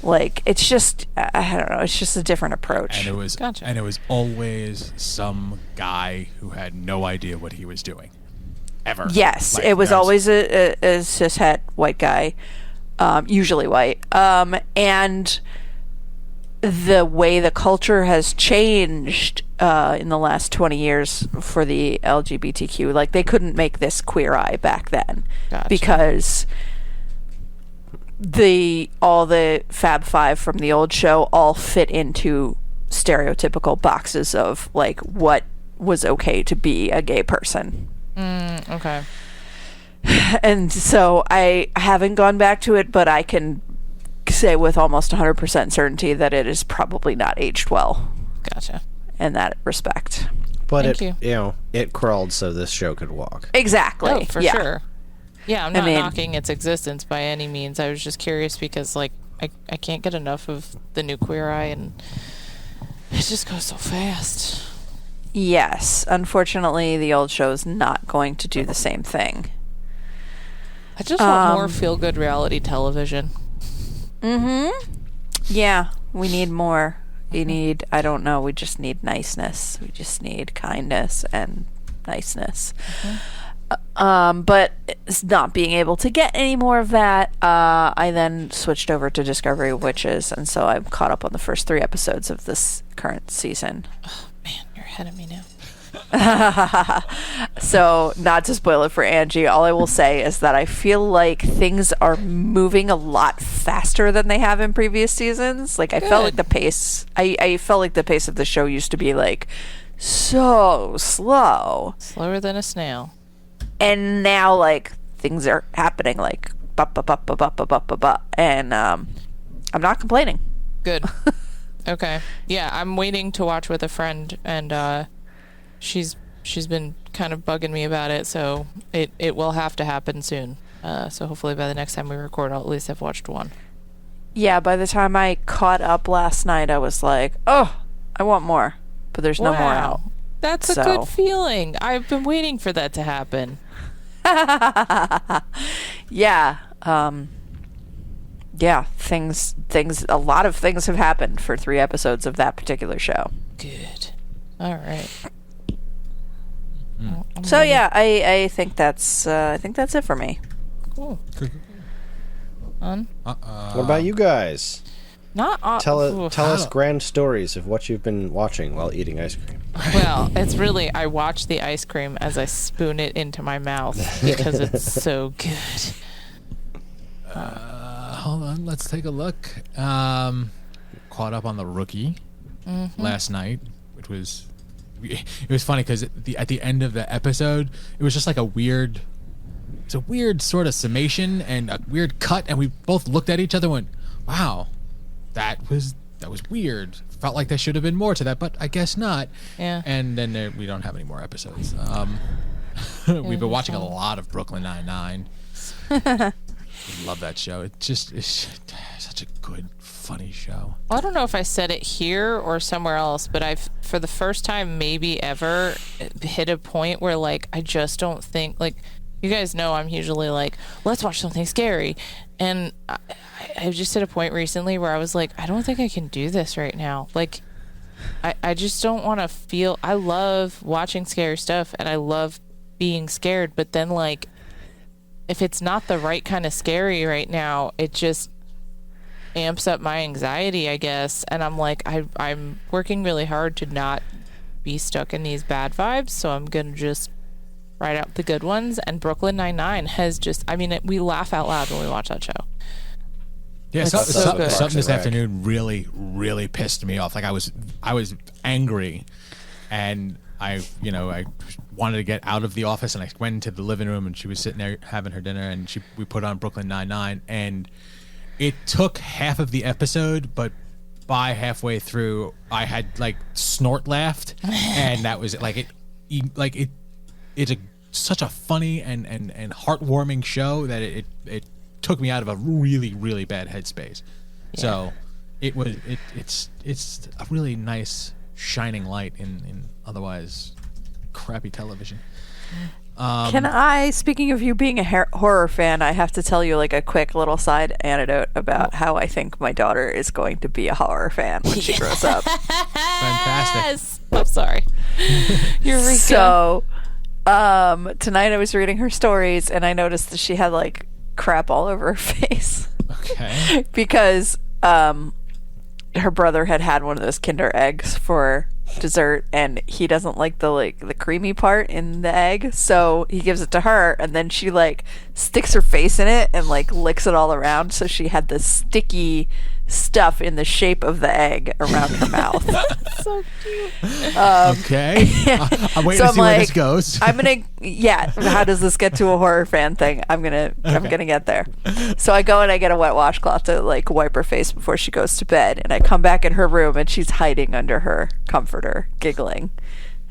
Like, it's just, I don't know. It's just a different approach. And it was Gotcha. and it was always some guy who had no idea what he was doing. Ever. Yes, Like, it was that always a cishet white guy, usually white. And the way the culture has changed in the last 20 years for the LGBTQ, like, they couldn't make this Queer Eye back then. Gotcha. Because all the Fab Five from the old show all fit into stereotypical boxes of, like, what was okay to be a gay person. Okay. And so I haven't gone back to it, but I can say with almost 100% certainty that it is probably not aged well Gotcha. in that respect. But Thank it, you. you know, it crawled so this show could walk. Exactly. Oh, for yeah. sure. Yeah, I'm not mean- knocking its existence by any means. I was just curious because, like, I can't get enough of the new Queer Eye, and it just goes so fast. Yes. Unfortunately, the old show is not going to do the same thing. I just want more feel-good reality television. Yeah. We need more. We need, I don't know, we just need niceness. We just need kindness and niceness. But it's not being able to get any more of that, I then switched over to Discovery Witches, and so I'm caught up on the first 3 episodes of this current season. Man, you're ahead of me now. So, not to spoil it for Angie, all I will say is that I feel like things are moving a lot faster than they have in previous seasons. Like, I felt like Good. the pace, I felt like the pace of the show used to be like so slow. Slower than a snail. And now, like, things are happening like ba ba ba ba ba ba ba ba ba, and I'm not complaining. Good. Okay. Yeah, I'm waiting to watch with a friend, and she's been kind of bugging me about it, so it will have to happen soon. So hopefully by the next time we record, I'll at least have watched one. Yeah, by the time I caught up last night, I was like, oh, I want more, but there's no more out. That's a So- good feeling. I've been waiting for that to happen. Yeah. Yeah, things, a lot of things have happened for 3 episodes of that particular show. Good. All right. So yeah, I think that's it for me. Cool. On? What about you guys? Not Tell us grand stories of what you've been watching while eating ice cream. Well, it's really I watch the ice cream as I spoon it into my mouth because it's so good. Hold on, let's take a look. Caught up on The Rookie last night, which was funny because at the end of the episode, it was just like a weird sort of summation and a weird cut, and we both looked at each other and went, "Wow, that was weird." Felt like there should have been more to that, but I guess not. Yeah. And then we don't have any more episodes. We've been watching a lot of Brooklyn Nine-Nine. Love that show. It's such a good, funny show. I don't know if I said it here or somewhere else, but I've, for the first time maybe ever, hit a point where, like, I just don't think, like, you guys know I'm usually like, let's watch something scary. And I've just hit a point recently where I was like, I don't think I can do this right now. Like, I just don't want to feel, I love watching scary stuff and I love being scared, but then, like, if it's not the right kind of scary right now, it just amps up my anxiety, I guess. And I'm like, I'm working really hard to not be stuck in these bad vibes, so I'm going to just write out the good ones. And Brooklyn Nine-Nine has just, I mean, we laugh out loud when we watch that show. Yeah, It's so good. something this afternoon really, really pissed me off. Like I was angry, and I wanted to get out of the office, and I went into the living room, and she was sitting there having her dinner, and we put on Brooklyn Nine-Nine, and it took half of the episode, but by halfway through, I had like snort laughed, and that was it. Like it's such a funny and heartwarming show that it took me out of a really, really bad headspace. Yeah. So it's a really nice shining light in otherwise crappy television. Can I, speaking of you being a horror fan, I have to tell you like a quick little side anecdote about how I think my daughter is going to be a horror fan when she grows up. Fantastic. I'm sorry. Eureka. So, tonight I was reading her stories and I noticed that she had like crap all over her face. Okay. Because her brother had one of those Kinder eggs for dessert, and he doesn't like the creamy part in the egg, so he gives it to her, and then she like sticks her face in it and like licks it all around, so she had this sticky stuff in the shape of the egg around her mouth. So cute. Okay. I'm waiting to see where this goes. How does this get to a horror fan thing? I'm gonna get there. So I go and I get a wet washcloth to like wipe her face before she goes to bed, and I come back in her room and she's hiding under her comforter, giggling.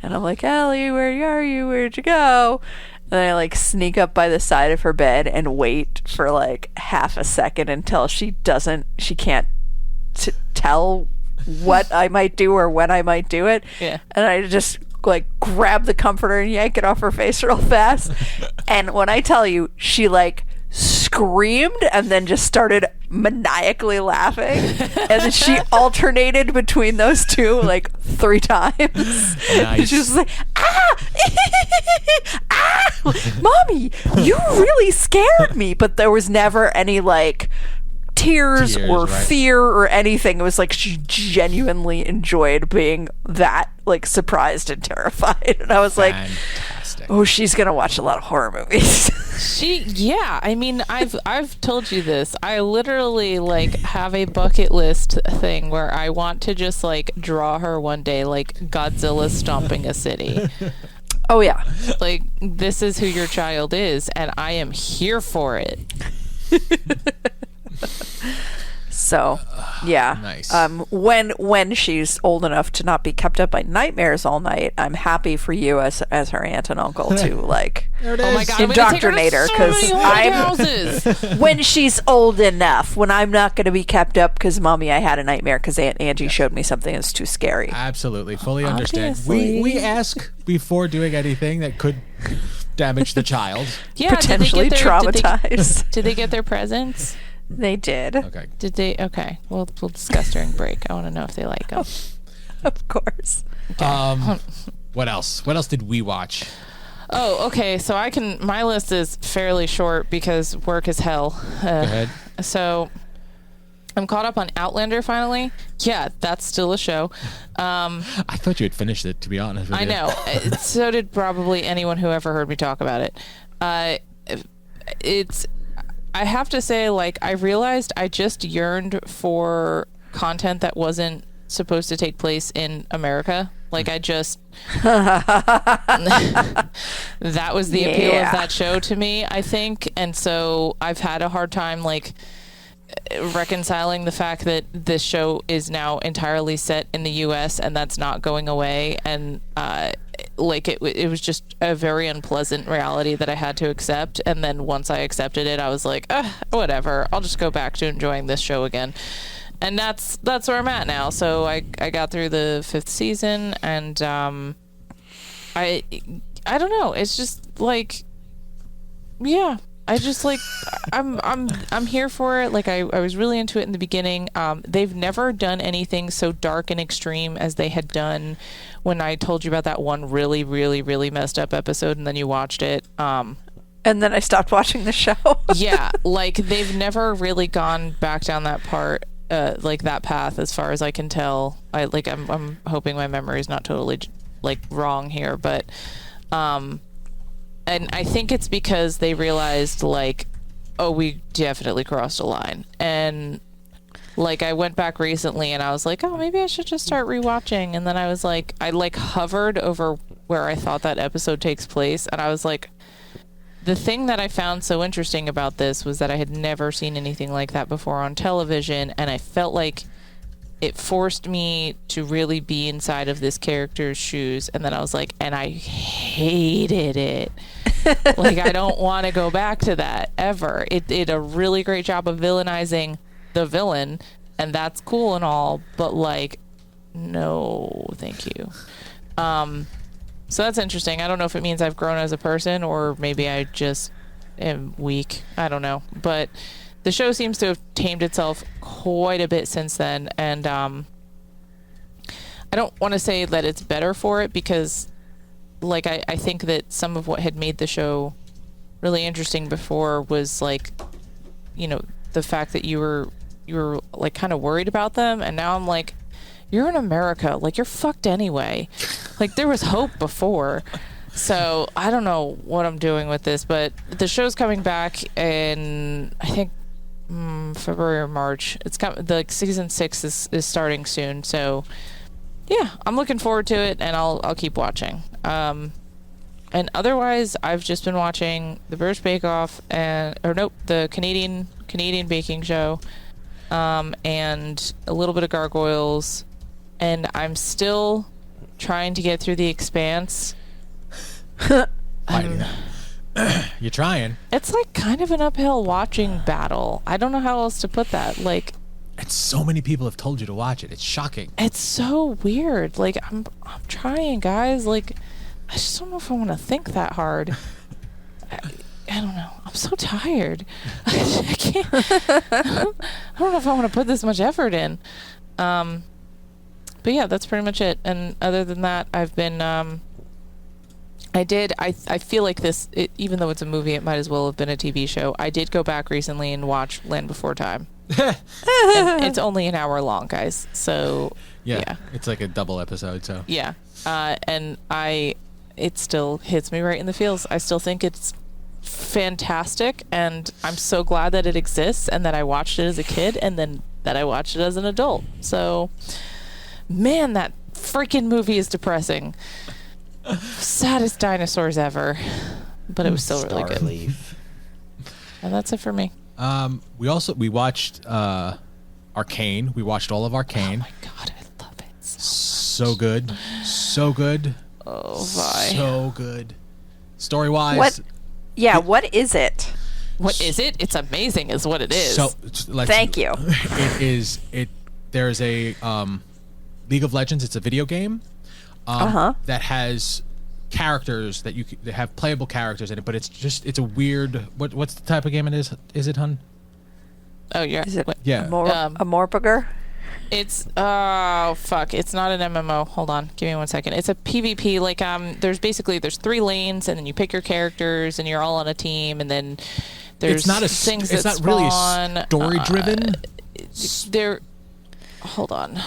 And I'm like, Allie, where are you? Where'd you go? And I like sneak up by the side of her bed and wait for like half a second until she can't tell what I might do or when I might do it. Yeah. And I just like grab the comforter and yank it off her face real fast. And when I tell you, she like screamed and then just started maniacally laughing, and then she alternated between those two like 3 times. Nice. She was like, Mommy, you really scared me. But there was never any like tears or right? fear or anything. It was like she genuinely enjoyed being that like surprised and terrified. And I was like, fantastic. oh, she's gonna watch a lot of horror movies. I mean, I've told you this. I literally like have a bucket list thing where I want to just like draw her one day like Godzilla stomping a city. Oh yeah. Like, this is who your child is, and I am here for it. So, yeah. Nice. When she's old enough to not be kept up by nightmares all night, I'm happy for you as her aunt and uncle to like Oh my God, indoctrinate her, because when she's old enough, when I'm not going to be kept up because Mommy, I had a nightmare because Aunt Angie showed me something that's too scary. Absolutely, fully understand. Obviously. We ask before doing anything that could damage the child. Yeah, Potentially traumatized. Did they get their presents? They did. Okay. Did they? Okay. We'll discuss during break. I want to know if they like them. Of course. What else? What else did we watch? Oh, okay. So my list is fairly short because work is hell. Go ahead. So I'm caught up on Outlander finally. Yeah, that's still a show. I thought you had finished it, to be honest with you. I know. So did probably anyone who ever heard me talk about it. I have to say, like, I realized I just yearned for content that wasn't supposed to take place in America. Like, that was the appeal of that show to me, I think. And so I've had a hard time, like, reconciling the fact that this show is now entirely set in the U.S. and that's not going away. And, like, it was just a very unpleasant reality that I had to accept. And then once I accepted it, I was like, whatever. I'll just go back to enjoying this show again. And that's where I'm at now. So I got through the 5th season, and I don't know. It's just like, yeah. I just like I'm here for it. Like I was really into it in the beginning. They've never done anything so dark and extreme as they had done when I told you about that one really, really, really messed up episode, and then you watched it. And then I stopped watching the show. Yeah, like they've never really gone back down that part. Like that path, as far as I can tell. I'm hoping my memory is not totally like wrong here, but and I think it's because they realized like, oh, we definitely crossed a line. And like I went back recently and I was like, oh, maybe I should just start rewatching. And then I was like, I like hovered over where I thought that episode takes place, and I was like, the thing that I found so interesting about this was that I had never seen anything like that before on television, and I felt like it forced me to really be inside of this character's shoes. And then I was like, and I hated it. Like, I don't want to go back to that ever. It did a really great job of villainizing the villain, and that's cool and all, but like, no, thank you. So that's interesting. I don't know if it means I've grown as a person or maybe I just am weak. I don't know. But the show seems to have tamed itself quite a bit since then. And I don't want to say that it's better for it because, like, I think that some of what had made the show really interesting before was, like, you know, the fact that you were like, kind of worried about them. And now I'm like, you're in America. Like, you're fucked anyway. Like, there was hope before. So I don't know what I'm doing with this, but the show's coming back in, I think, February or March. It's like season 6 is starting soon. So yeah, I'm looking forward to it, and I'll keep watching. And otherwise, I've just been watching the British Bake Off the Canadian baking show, and a little bit of Gargoyles, and I'm still trying to get through The Expanse. You're trying. It's like kind of an uphill watching battle. I don't know how else to put that. Like, and so many people have told you to watch it. It's shocking. It's so weird. Like, I'm trying, guys. Like, I just don't know if I want to think that hard. I don't know. I'm so tired. I can't. I don't know if I want to put this much effort in. But yeah, that's pretty much it. And other than that, I've been. I feel like this, even though it's a movie, it might as well have been a TV show. I did go back recently and watch Land Before Time. And it's only an hour long, guys. So yeah, it's like a double episode. So yeah, and it still hits me right in the feels. I still think it's fantastic, and I'm so glad that it exists and that I watched it as a kid and then that I watched it as an adult. So, man, that freaking movie is depressing. Saddest dinosaurs ever, but it was still really good. And that's it for me. We watched Arcane. We watched all of Arcane. Oh my god, I love it. So good. So good. Oh, bye. So good. Story wise. What? Yeah, what is it? What is it? It's amazing, is what it is. So thank you. It is. There's a League of Legends. It's a video game. That has characters that have playable characters in it, but it's a weird. What's the type of game it is? Is it, hun? Oh yeah. Is it yeah. a Morpurger? It's fuck. It's not an MMO. Hold on, give me 1 second. It's a PvP. Like there's 3 lanes, and then you pick your characters, and you're all on a team, and then there's things that spawn. Really story driven. Hold on.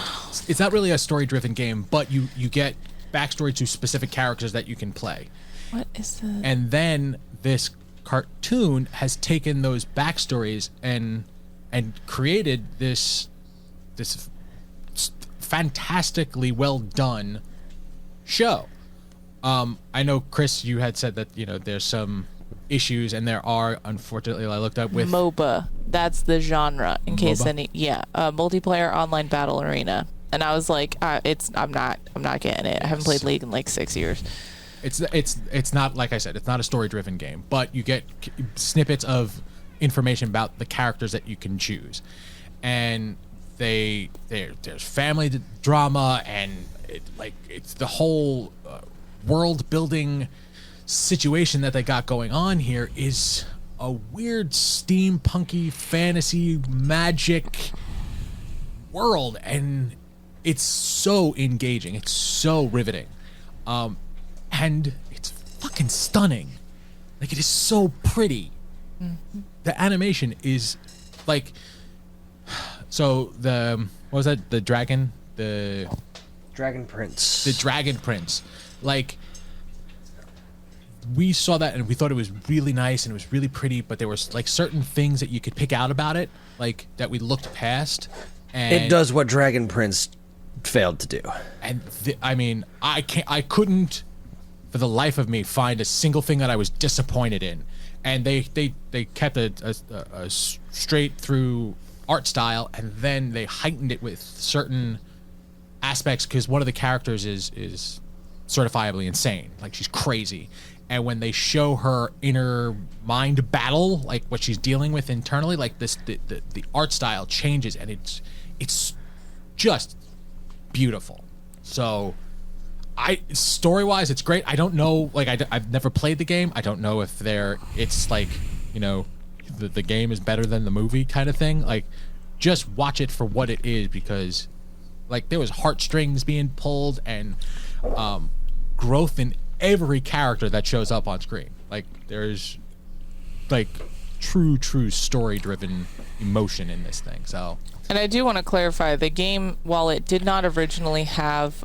It's not really a story driven game, but you get backstory to specific characters that you can play. What is that? And then this cartoon has taken those backstories and created this fantastically well done show. I know, Kris, you had said that there's some issues, and there are, unfortunately. I looked up with MOBA. That's the genre. In case MOBA? Multiplayer online battle arena. And I was like, I'm not getting it. I haven't played League in like 6 years. It's not, like I said, it's not a story driven game, but you get snippets of information about the characters that you can choose, and there's family drama, and it's the whole world building situation that they got going on here is a weird steampunky fantasy magic world, and it's so engaging, it's so riveting, and it's fucking stunning. Like, it is so pretty. Mm-hmm. The animation is like, so what was that? The dragon prince. Like, we saw that and we thought it was really nice and it was really pretty, but there was like certain things that you could pick out about it, like that we looked past. And it does what Dragon Prince failed to do. And I mean, I couldn't for the life of me find a single thing that I was disappointed in. And they kept a straight through art style, and then they heightened it with certain aspects, because one of the characters is certifiably insane. Like, she's crazy. And when they show her inner mind battle, like what she's dealing with internally, like the art style changes, and it's just beautiful. So story-wise, it's great. I don't know, like, I've never played the game. I don't know if it's like, the game is better than the movie kind of thing. Like, just watch it for what it is, because, like, there was heartstrings being pulled and growth in every character that shows up on screen. Like, there's, like, true story-driven emotion in this thing. So, and I do want to clarify, the game, while it did not originally have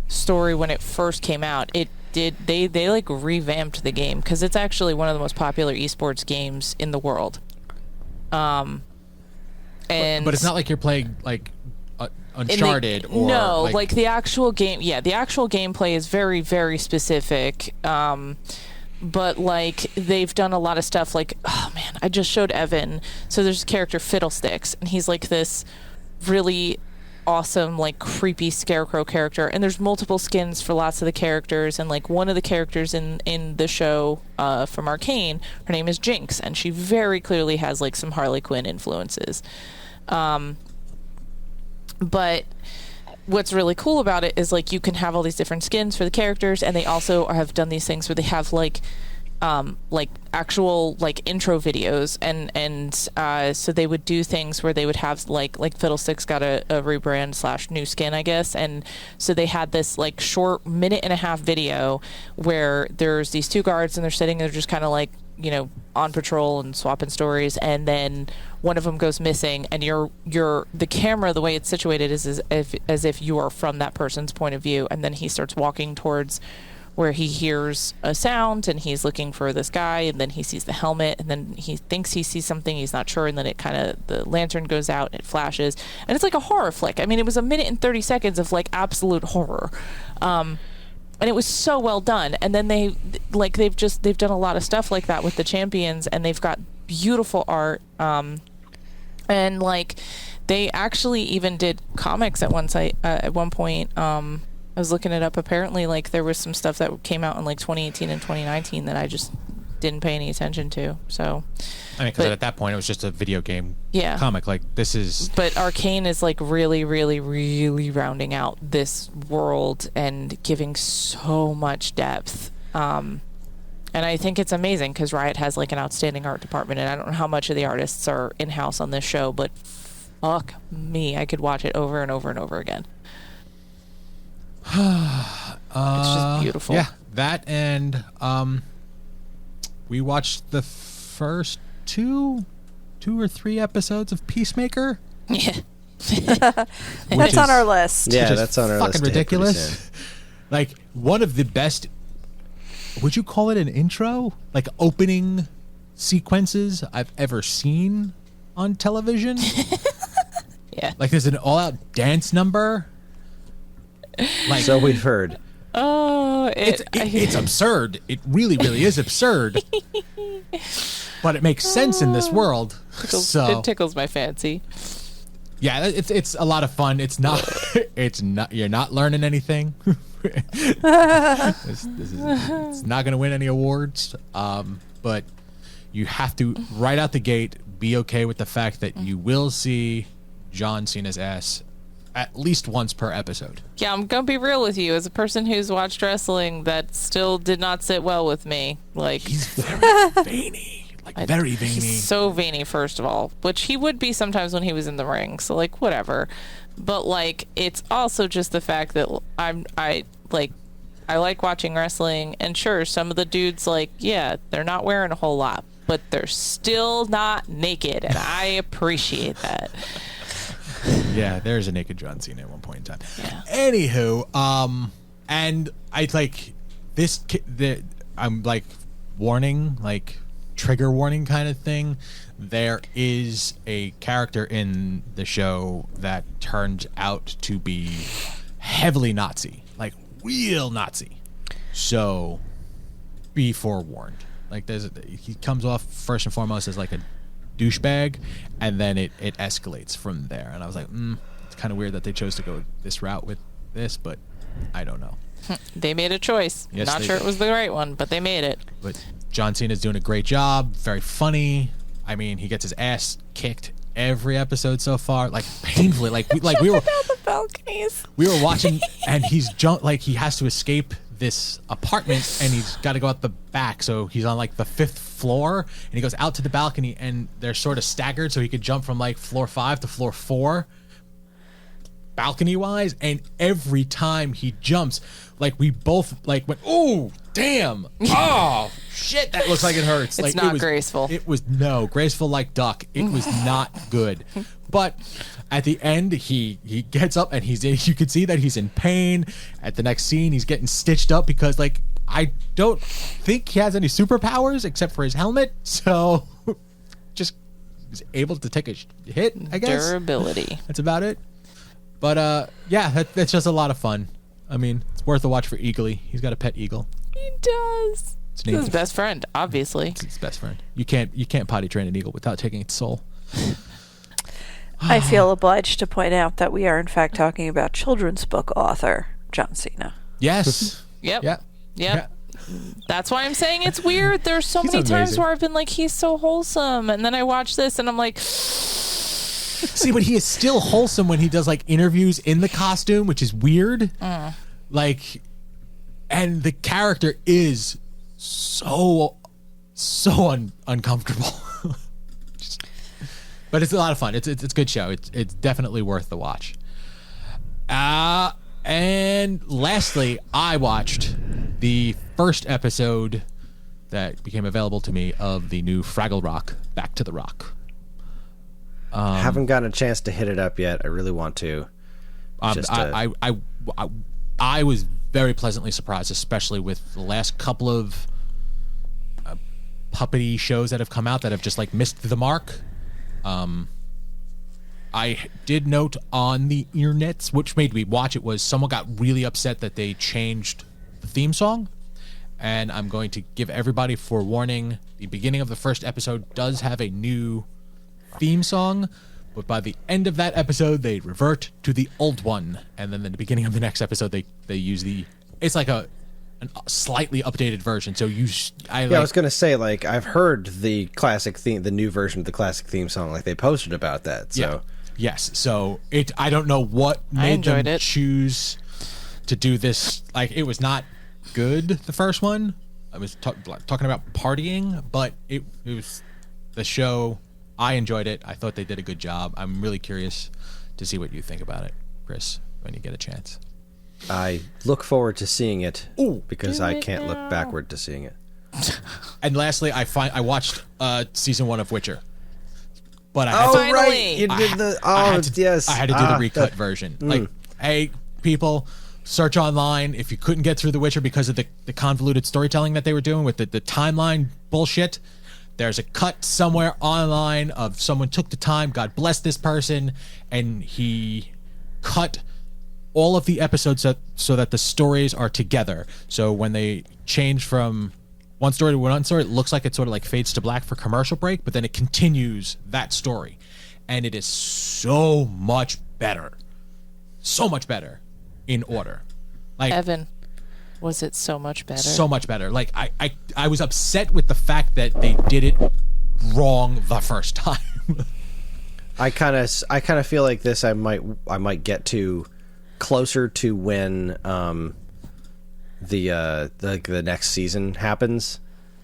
story when it first came out, they like revamped the game, because it's actually one of the most popular esports games in the world. And but it's not like you're playing like Uncharted or like the actual game. Yeah, the actual gameplay is very, very specific. But like, they've done a lot of stuff. Like, oh man, I just showed Evan. So there's a character, Fiddlesticks, and he's like this really awesome, like, creepy scarecrow character, and there's multiple skins for lots of the characters. And like, one of the characters in the show from Arcane, her name is Jinx, and she very clearly has like some Harley Quinn influences. But what's really cool about it is, like, you can have all these different skins for the characters, and they also have done these things where they have like actual like intro videos, and so they would do things where they would have like Fiddlesticks got a rebrand / new skin, I guess, and so they had this like short 1.5-minute video where there's these 2 guards, and they're sitting there just kind of like, on patrol and swapping stories, and then one of them goes missing, and the camera, the way it's situated is as if you are from that person's point of view, and then he starts walking towards where he hears a sound, and he's looking for this guy, and then he sees the helmet, and then he thinks he sees something, he's not sure, and then the lantern goes out and it flashes, and it's like a horror flick. I mean, it was 1 minute and 30 seconds of like absolute horror, and it was so well done. And then they've done a lot of stuff like that with the champions, and they've got beautiful art, and like, they actually even did comics at one point. I was looking it up. Apparently, like, there was some stuff that came out in like 2018 and 2019 that I just didn't pay any attention to. So, I mean, because at that point it was just a video game comic. Like, this is. But Arcane is like really, really, really rounding out this world and giving so much depth. And I think it's amazing, because Riot has like an outstanding art department, and I don't know how much of the artists are in house on this show, but fuck me. I could watch it over and over and over again. It's just beautiful. Yeah, that and we watched the first two or three episodes of Peacemaker. Yeah. That's on our list. Yeah, Which is that's on our list. fucking to hit pretty ridiculous. soon. Like one of the best. Would you call it an intro? Like opening sequences I've ever seen on television. Yeah. Like there's an all-out dance number. Like So we've heard. Oh, it's absurd. It really, really is absurd. But it makes sense in this world. So it tickles my fancy. yeah, it's a lot of fun. It's not you're not learning anything. It's not going to win any awards. But you have to right out the gate be okay with the fact that you will see John Cena's ass at least once per episode. Yeah, I'm gonna be real with you. As a person who's watched wrestling, that still did not sit well with me. Like He's very veiny. Like very veiny. He's so veiny, first of all, which he would be sometimes when he was in the ring. So like whatever, but like it's also just the fact that I like watching wrestling, and sure, some of the dudes like they're not wearing a whole lot, but they're still not naked, and I appreciate that. Yeah, there's a naked John Cena at one point in time. Yeah. Anywho, and I like this. I'm like warning, like trigger warning kind of thing. There is a character in the show that turns out to be heavily Nazi, like real Nazi. So be forewarned. Like he comes off first and foremost as like a douchebag, and then it escalates from there. And I was like, it's kind of weird that they chose to go this route with this, but I don't know. They made a choice. Yes, Not they sure did. it was the right one, but they made it. But John Cena's doing a great job. Very funny. I mean, he gets his ass kicked every episode so far, like painfully. Like we were About the balconies. we were watching, and he's he has to escape this apartment, and he's got to go out the back. So he's on like the 5th floor, and he goes out to the balcony, and they're sort of staggered, so he could jump from like floor 5 to floor 4, balcony wise. And every time he jumps, like we both like went, "Oh, damn! Oh, shit! That looks like it hurts." It's Like not it was graceful. It was graceful like duck. It was not good. But at the end, he gets up, and you can see that he's in pain. At the next scene, he's getting stitched up because like I don't think he has any superpowers except for his helmet. So just was able to take a hit, I guess. Durability. That's about it. But yeah, that's just a lot of fun. I mean, it's worth a watch for Eagly. He's got a pet eagle. He does. It's He's his best friend, obviously. It's his best friend. You can't potty train an eagle without taking its soul. I feel obliged to point out that we are in fact talking about children's book author John Cena. Yes. Yep. Yeah. Yep. That's why I'm saying it's weird. There's so He's many times amazing. where I've been like, he's so wholesome, and then I watch this and I'm like, See, but he is still wholesome when he does like interviews in the costume, which is weird. Like, and the character is so uncomfortable. But it's a lot of fun. It's a good show. It's definitely worth the watch. And lastly, I watched the first episode that became available to me of the new Fraggle Rock, Back to the Rock. Haven't gotten a chance to hit it up yet. I really want to. I was very pleasantly surprised, especially with the last couple of puppety shows that have come out that have just like missed the mark. I did note on the internets, which made me watch it, was someone got really upset that they changed the theme song. And I'm going to give everybody forewarning. The beginning of the first episode does have a new theme song, but by the end of that episode, they revert to the old one. And then in the beginning of the next episode, they use it's like a slightly updated version. So I was gonna say, like, I've heard the classic theme, the new version of the classic theme song. Like, they posted about that. So yeah. Yes. So I don't know what made them choose to do this. Like, it was not good, the first one. I was talking about partying, but it was the show. I enjoyed it. I thought they did a good job. I'm really curious to see what you think about it, Kris, when you get a chance. I look forward to seeing it because I can't look backward to seeing it. And lastly, I watched season 1 of Witcher. But I Finally. Right, you did the yes. I had to do the recut version. Like, hey, people, search online if you couldn't get through The Witcher because of the convoluted storytelling that they were doing with the timeline bullshit. There's a cut somewhere online of someone took the time, God bless this person, and he cut all of the episodes so that the stories are together. So when they change from one story to one story, it looks like it sort of like fades to black for commercial break, but then it continues that story. And it is so much better. So much better in order. Like, Evan, was it so much better? so much better. Like I was upset with the fact that they did it wrong the first time. I kind of feel like this. I might get to closer to when the next season happens.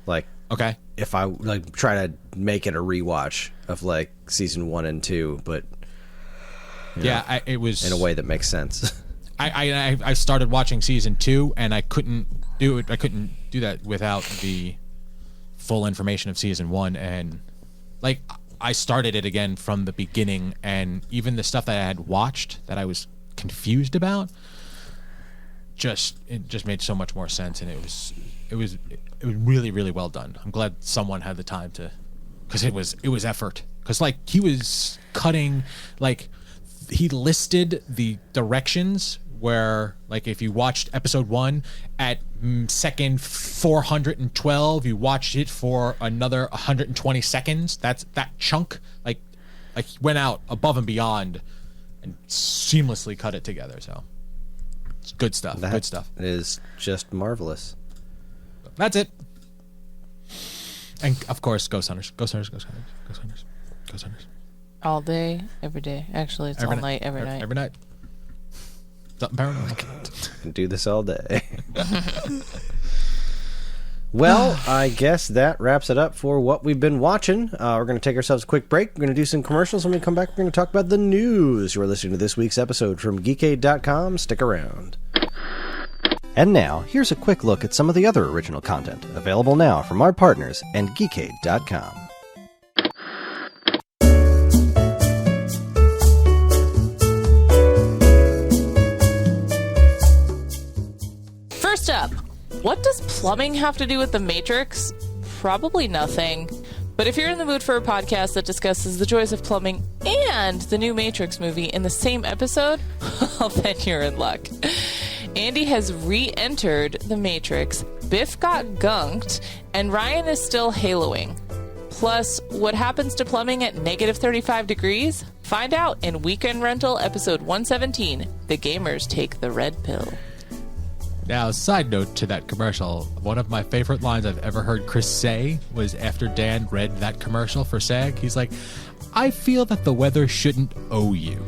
Like, Okay. if I like try to make it a rewatch of like season 1 and 2, but It was in a way that makes sense. I started watching season 2 and I couldn't do it. I couldn't do that without the full information of season 1, and like I started it again from the beginning, and even the stuff that I had watched that I was confused about it just made so much more sense, and it was really, really well done. I'm glad someone had the time to, because it was effort, because like he was cutting, like he listed the directions where, like, if you watched episode 1 at second 412, you watched it for another 120 seconds. That's that chunk, like he went out above and beyond and seamlessly cut it together. So it's good stuff. Good stuff. It is just marvelous. That's it. And of course, Ghost Hunters. Ghost Hunters. Ghost Hunters. Ghost Hunters. Ghost Hunters. All day, every day. Actually, it's all night, every night. Every night. Something paranormal. Can do this all day. Well, I guess that wraps it up for what we've been watching. We're going to take ourselves a quick break. We're going to do some commercials. When we come back, we're going to talk about the news. You're listening to this week's episode from Geekade.com. Stick around. And now, here's a quick look at some of the other original content available now from our partners and Geekade.com. First up, what does plumbing have to do with the Matrix? Probably nothing. But if you're in the mood for a podcast that discusses the joys of plumbing and the new Matrix movie in the same episode, well, then you're in luck. Andy has re-entered the Matrix, Biff got gunked, and Ryan is still haloing. Plus, what happens to plumbing at negative 35 degrees? Find out in Weekend Rental episode 117, The Gamers Take the Red Pill. Now, side note to that commercial, one of my favorite lines I've ever heard Kris say was after Dan read that commercial for SAG. He's like, I feel that the weather shouldn't owe you.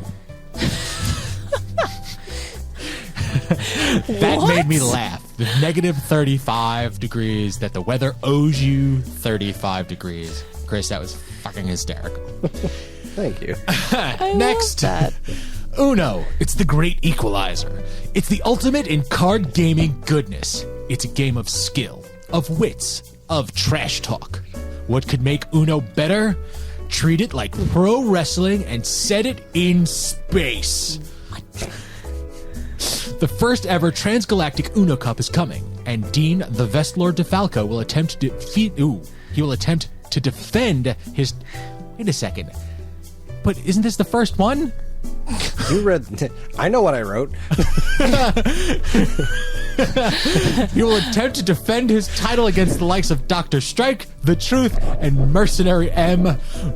That made me laugh. The negative 35 degrees, that the weather owes you 35 degrees. Kris, that was fucking hysterical. Thank you. Next. Love that. Uno, it's the great equalizer. It's the ultimate in card gaming goodness. It's a game of skill, of wits, of trash talk. What could make Uno better? Treat it like pro wrestling and set it in space. The first ever transgalactic Uno Cup is coming, and Dean the Vestlord DeFalco will attempt to defend his... Wait a second. But isn't this the first one? You read... I know what I wrote. He will attempt to defend his title against the likes of Dr. Strike, The Truth, and Mercenary M.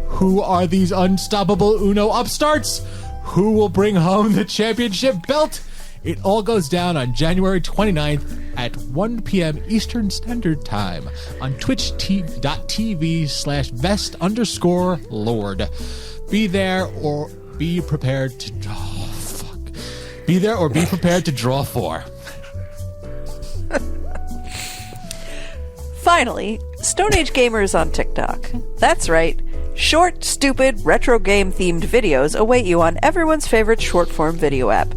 Who are these unstoppable Uno upstarts? Who will bring home the championship belt? It all goes down on January 29th at 1 p.m. Eastern Standard Time on twitch.tv/vest_lord. Be there or be prepared to... Oh, fuck. Be there or be prepared to draw 4. Finally, Stone Age Gamers on TikTok. That's right. Short, stupid, retro game-themed videos await you on everyone's favorite short-form video app.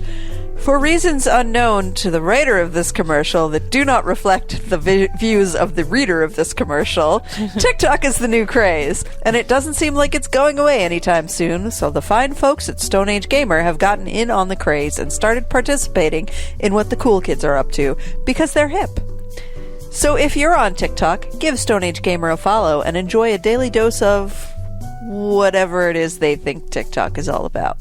For reasons unknown to the writer of this commercial that do not reflect the views of the reader of this commercial, TikTok is the new craze, and it doesn't seem like it's going away anytime soon, so the fine folks at Stone Age Gamer have gotten in on the craze and started participating in what the cool kids are up to, because they're hip. So if you're on TikTok, give Stone Age Gamer a follow and enjoy a daily dose of whatever it is they think TikTok is all about.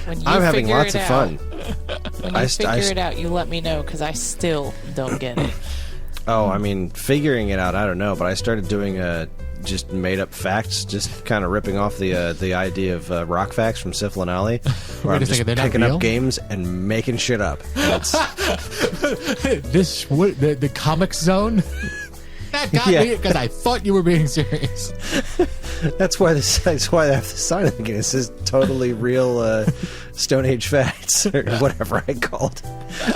When you I'm having lots of fun. When you figure it out, you let me know, because I still don't get it. Oh, I mean, figuring it out, I don't know, but I started doing just made-up facts, just kind of ripping off the idea of rock facts from Sifl and Ollie, where I'm just picking up games and making shit up. The comic zone? That got me, because I thought you were being serious. That's why I have the sign again. It says totally real Stone Age facts, or whatever I called.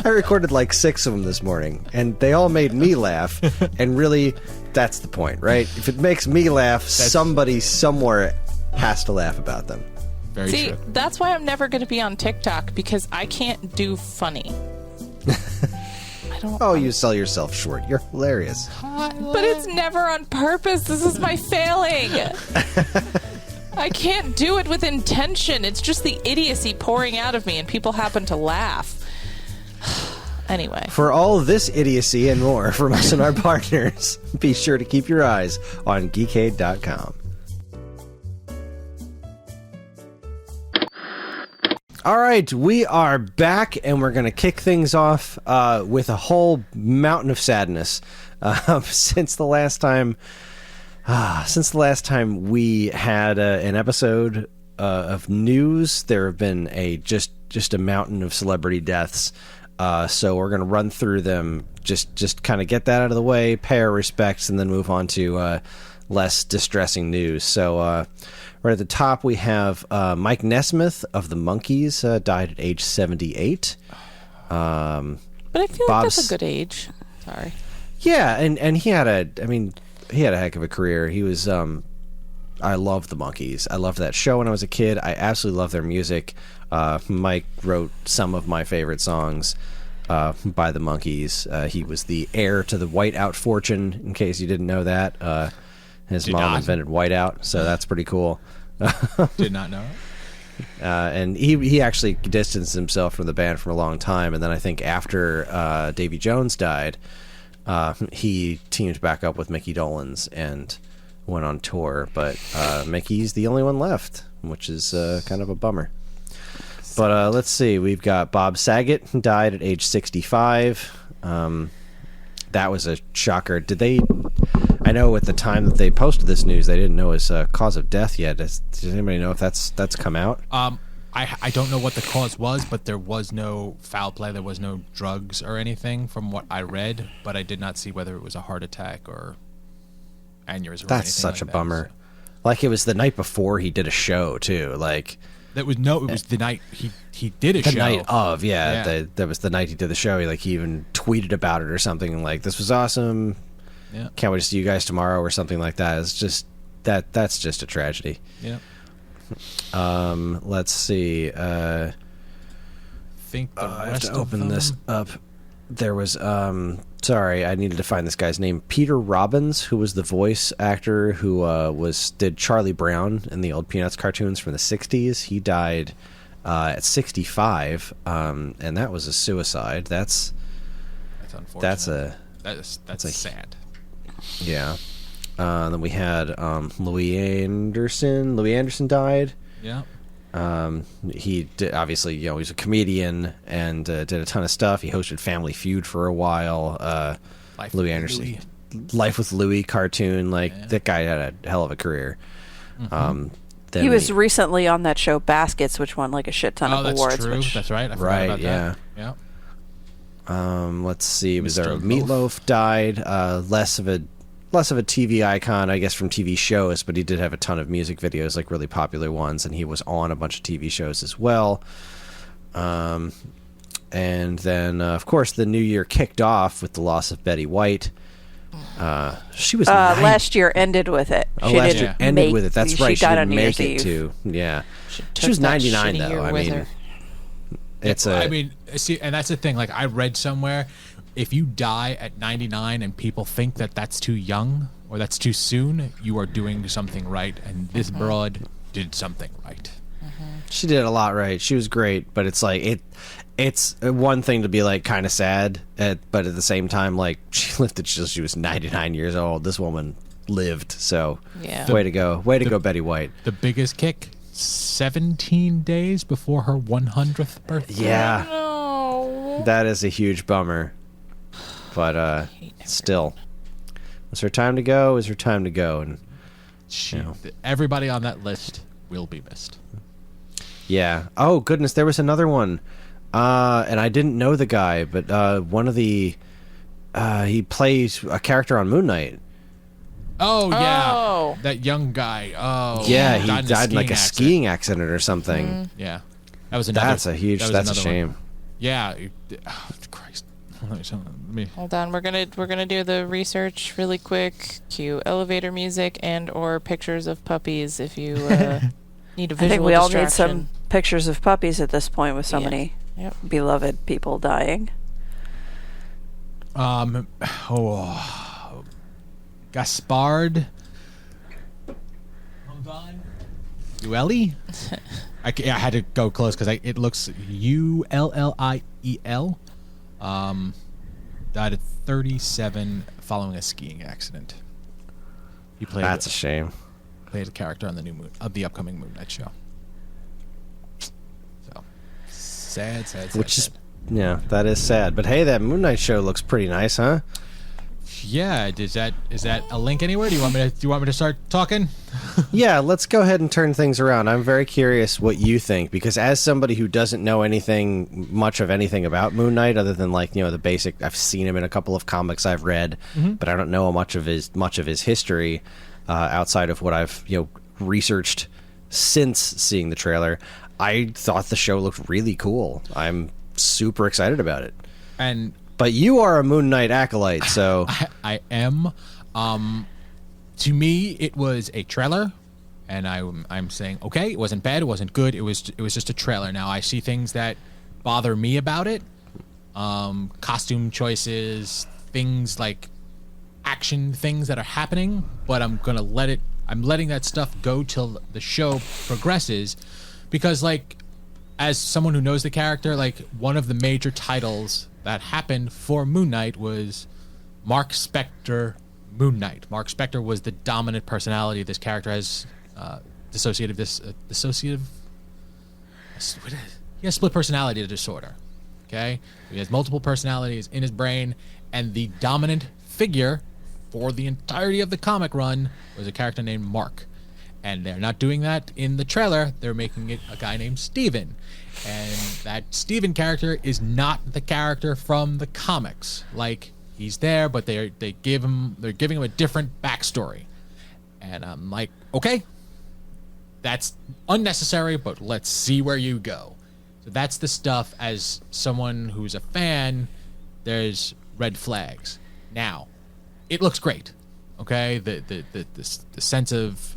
I recorded like 6 of them this morning, and they all made me laugh. And really, that's the point, right? If it makes me laugh, somebody somewhere has to laugh about them. Very See, true. that's why I'm never going to be on TikTok, because I can't do funny. Oh, you sell yourself short. You're hilarious. But it's never on purpose. This is my failing. I can't do it with intention. It's just the idiocy pouring out of me, and people happen to laugh. Anyway. For all of this idiocy and more from us and our partners, be sure to keep your eyes on Geekade.com. All right, we are back, and we're going to kick things off with a whole mountain of sadness. Since the last time we had an episode of news, there have been just a mountain of celebrity deaths. So we're going to run through them, just kind of get that out of the way, pay our respects, and then move on to less distressing news. So. Right at the top, we have Mike Nesmith of the Monkees, died at age 78. But I feel like that's a good age. Sorry. Yeah, and he had a heck of a career. He was, I loved the Monkees. I loved that show when I was a kid. I absolutely love their music. Mike wrote some of my favorite songs by the Monkees. He was the heir to the Whiteout fortune, in case you didn't know that. His mom invented Whiteout, so that's pretty cool. Did not know it. And he actually distanced himself from the band for a long time, and then I think after Davy Jones died, he teamed back up with Mickey Dolenz and went on tour. But Mickey's the only one left, which is kind of a bummer. But let's see, we've got Bob Saget, who died at age 65. That was a shocker. I know at the time that they posted this news, they didn't know his cause of death yet. Does anybody know if that's come out? I don't know what the cause was, but there was no foul play. There was no drugs or anything from what I read, but I did not see whether it was a heart attack or aneurysm. That's such a bummer. So. Like, it was the night before he did a show too. Like, it was the night he did a show. The night of, yeah. That was the night he did the show. He even tweeted about it or something, like, this was awesome. Yeah. Can't wait to see you guys tomorrow or something like that. It's just that's just a tragedy. Yeah. Let's see. I have to open this up. There was sorry, I needed to find this guy's name. Peter Robbins, who was the voice actor who did Charlie Brown in the old Peanuts cartoons from the 60s. He died at 65, and that was a suicide. That's unfortunate. That's sad. Yeah. Then we had Louie Anderson. Louie Anderson died. Yeah. He did, obviously, he was a comedian and did a ton of stuff. He hosted Family Feud for a while. Louie Anderson, Life with Louie cartoon. That guy had a hell of a career. Mm-hmm. He was recently on that show Baskets, which won a shit ton of awards. True. That's right. I forgot about that. Yeah. Let's see. Was there Meatloaf died? Less of a TV icon, I guess, from TV shows, but he did have a ton of music videos, like really popular ones, and he was on a bunch of TV shows as well. And then, of course, the new year kicked off with the loss of Betty White. She was last year ended with it. Oh, She last didn't year ended make- with it. That's she right. She died didn't on New make Year's it Eve. to. Yeah. She Took was that 99 shitty though. year I with mean, her. it's I mean, see, and that's the thing. Like, I read somewhere, if you die at 99 and people think that that's too young or that's too soon, you are doing something right. And this broad did something right. she did a lot right. She was great, but it's like it's one thing to be like kind of sad, but at the same time, like she lived until she was 99 years old. This woman lived. So Yeah. way to go, Betty White. The biggest kick, 17 days before her 100th birthday. Yeah, No. that is a huge bummer. But still, was her time to go? Is her time to go? And Everybody on that list will be missed. yeah. Oh goodness, there was another one, and I didn't know the guy, but one of the he plays a character on Moon Knight. Oh, yeah. Oh. That young guy. Oh. Yeah, he in died in like a accident. skiing accident or something. Yeah. That was another. That's a huge. that was That's a another one. shame. Yeah. Oh, Christ. Let me. Hold on, we're gonna do the research really quick. Cue elevator music and or pictures of puppies if you need a visual I think we all need distraction. some pictures of puppies at this point with so Yeah. many Yep. beloved people dying. Gaspard. Hold on. Ueli? I had to go close because it looks Ulliel. Died at 37 following a skiing accident. He played. That's a shame. Played a character on the upcoming Moon Knight show. So sad. Which sad. is, yeah, that is sad. But hey, that Moon Knight show looks pretty nice, huh? Yeah. Is that a link anywhere? Do you want me to start talking? Yeah, let's go ahead and turn things around. I'm very curious what you think, because as somebody who doesn't know much of anything about Moon Knight, other than like the basic, I've seen him in a couple of comics I've read, but I don't know much of his history outside of what I've researched since seeing the trailer. I thought the show looked really cool. I'm super excited about it. But you are a Moon Knight acolyte, so I am. To me, it was a trailer, and I'm saying, okay, it wasn't bad, it wasn't good, it was just a trailer. Now I see things that bother me about it, costume choices, things like action things that are happening, but I'm letting that stuff go till the show progresses, because like, as someone who knows the character, like one of the major titles that happened for Moon Knight was Mark Spector Moon Knight. Mark Spector was the dominant personality. This character has dissociative. He has split personality disorder. Okay, he has multiple personalities in his brain, and the dominant figure for the entirety of the comic run was a character named Mark. And they're not doing that in the trailer. They're making it a guy named Steven. And that Steven character is not the character from the comics. Like, he's there, but they're giving him a different backstory. And I'm like, okay, that's unnecessary, but let's see where you go. So that's the stuff, as someone who's a fan, there's red flags. Now, it looks great. Okay, the sense of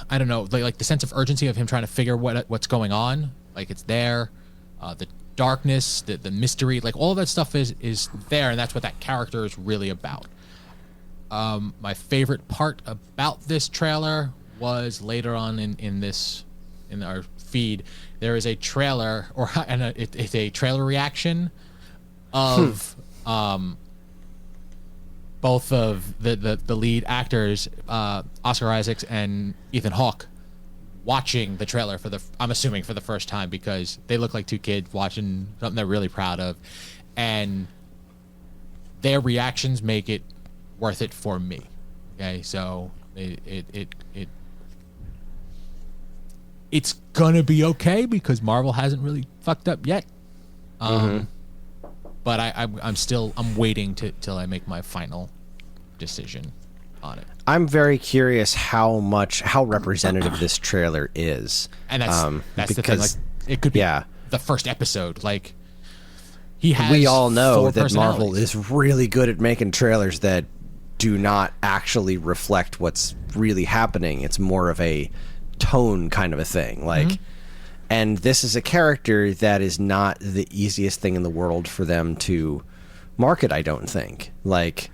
I don't know, like the sense of urgency of him trying to figure what's going on, like it's there. The darkness, the mystery, like all of that stuff is there, and that's what that character is really about. My favorite part about this trailer was later on in our feed. There is a trailer, it's a trailer reaction of both of the lead actors, Oscar Isaacs and Ethan Hawke, watching the trailer I'm assuming for the first time, because they look like two kids watching something they're really proud of, and their reactions make it worth it for me. Okay, so it's gonna be okay, because Marvel hasn't really fucked up yet. But I'm waiting till I make my final decision on it. I'm very curious how representative this trailer is. And that's the thing. Like, it could be the first episode. Like, he has. We all know 4 that Marvel personalities. is really good at making trailers that do not actually reflect what's really happening. It's more of a tone kind of a thing. Like, and this is a character that is not the easiest thing in the world for them to market, I don't think. Like,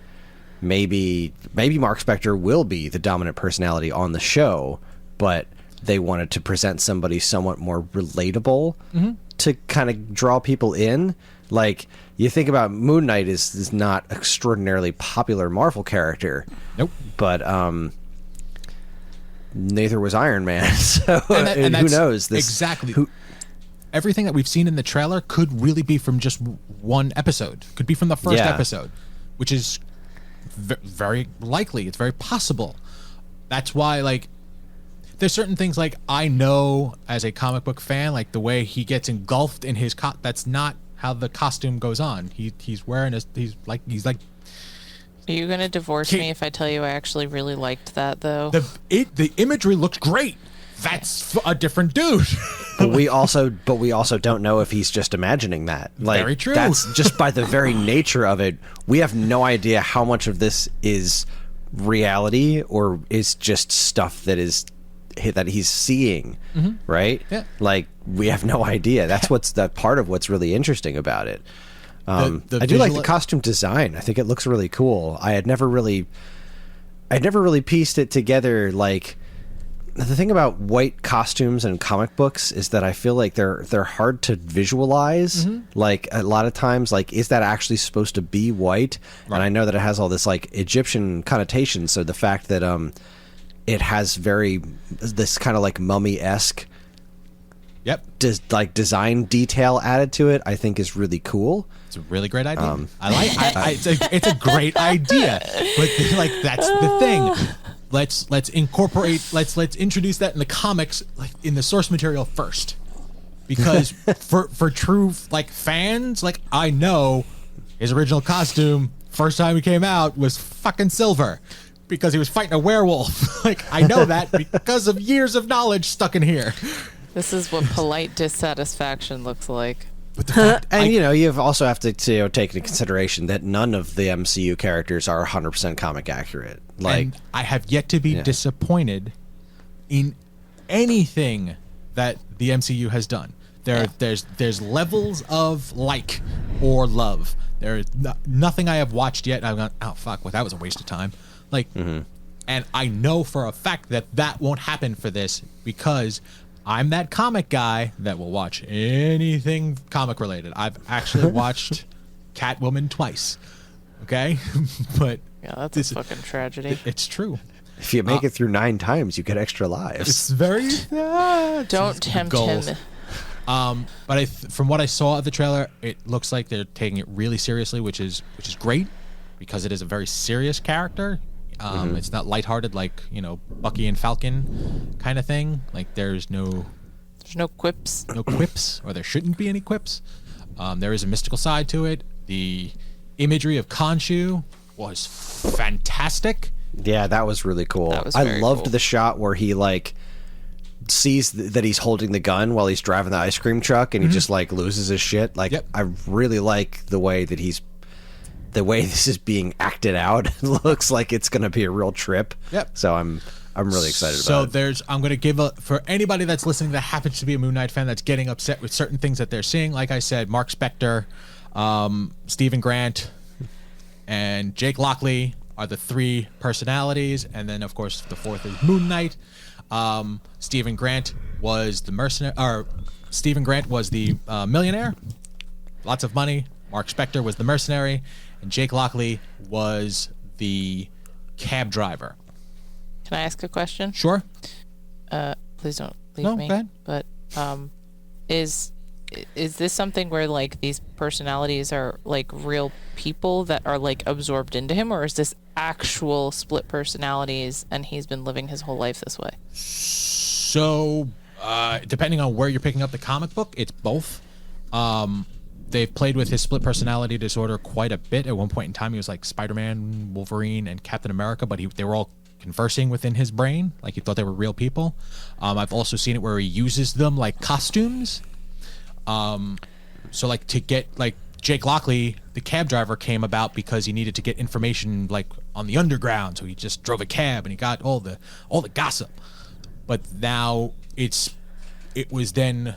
maybe Mark Spector will be the dominant personality on the show, but they wanted to present somebody somewhat more relatable to kind of draw people in. Like, you think about Moon Knight is not extraordinarily popular Marvel character. Nope. But neither was Iron Man. So and who that's knows? Exactly. Everything that we've seen in the trailer could really be from just one episode. Could be from the first episode, which is very likely. It's very possible. That's why, like, there's certain things, like, I know as a comic book fan, like, the way he gets engulfed in his that's not how the costume goes on. He's wearing he's like Are you gonna divorce me if I tell you I actually really liked that though? The imagery looks great. That's a different dude. But we also don't know if he's just imagining that. Like, very true. That's just by the very nature of it. We have no idea how much of this is reality or is just stuff that he's seeing, right? Yeah. Like, we have no idea. That's that part of what's really interesting about it. The I do like visual- the costume design. I think it looks really cool. I'd never really pieced it together. Like, the thing about white costumes in comic books is that I feel like they're hard to visualize. Like, a lot of times, like, is that actually supposed to be white? Right. And I know that it has all this, like, Egyptian connotation. So the fact that it has this kind of like mummy-esque design detail added to it, I think is really cool. It's a really great idea. It's a great idea, but like, that's the thing. Let's incorporate. Let's introduce that in the comics, like in the source material first, because for true, like, fans, like, I know his original costume first time he came out was fucking silver because he was fighting a werewolf. Like, I know that because of years of knowledge stuck in here. This is what polite dissatisfaction looks like. But the fact, And you also have to take into consideration that none of the MCU characters are 100% comic accurate. Like, and I have yet to be disappointed in anything that the MCU has done. There's levels of like or love. There is nothing I have watched yet. I've gone, oh fuck, well, that was a waste of time. Like, and I know for a fact that won't happen for this because I'm that comic guy that will watch anything comic related. I've actually watched Catwoman twice. Okay, but yeah, that's a fucking tragedy. It's true. if you make it through 9 times, you get extra lives. It's very Don't tempt goals. him. But from what I saw of the trailer, it looks like they're taking it really seriously, which is great because it is a very serious character. It's not lighthearted like, Bucky and Falcon kind of thing. Like, there's no quips. No quips, or there shouldn't be any quips. There is a mystical side to it. The imagery of Khonshu was fantastic. Yeah, that was really cool. I loved the shot where he sees that he's holding the gun while he's driving the ice cream truck, and he just loses his shit. I really like the way that this is being acted out. It looks like it's going to be a real trip. Yep. So I'm really excited about it. So I'm going to give for anybody that's listening that happens to be a Moon Knight fan that's getting upset with certain things that they're seeing. Like I said, Mark Spector, Stephen Grant, and Jake Lockley are the 3 personalities, and then of course the 4th is Moon Knight. Stephen Grant was the millionaire, lots of money. Mark Spector was the mercenary, and Jake Lockley was the cab driver. Can I ask a question? Sure. Please don't leave me. Go ahead. But is this something where these personalities are real people that are absorbed into him, or is this actual split personalities and he's been living his whole life this way? So, depending on where you're picking up the comic book, it's both. They've played with his split personality disorder quite a bit. At one point in time, he was like Spider-Man, Wolverine, and Captain America, but they were all conversing within his brain. He thought they were real people. I've also seen it where he uses them like costumes. So to get Jake Lockley, the cab driver, came about because he needed to get information like on the underground, so he just drove a cab and he got all the gossip. But now it was then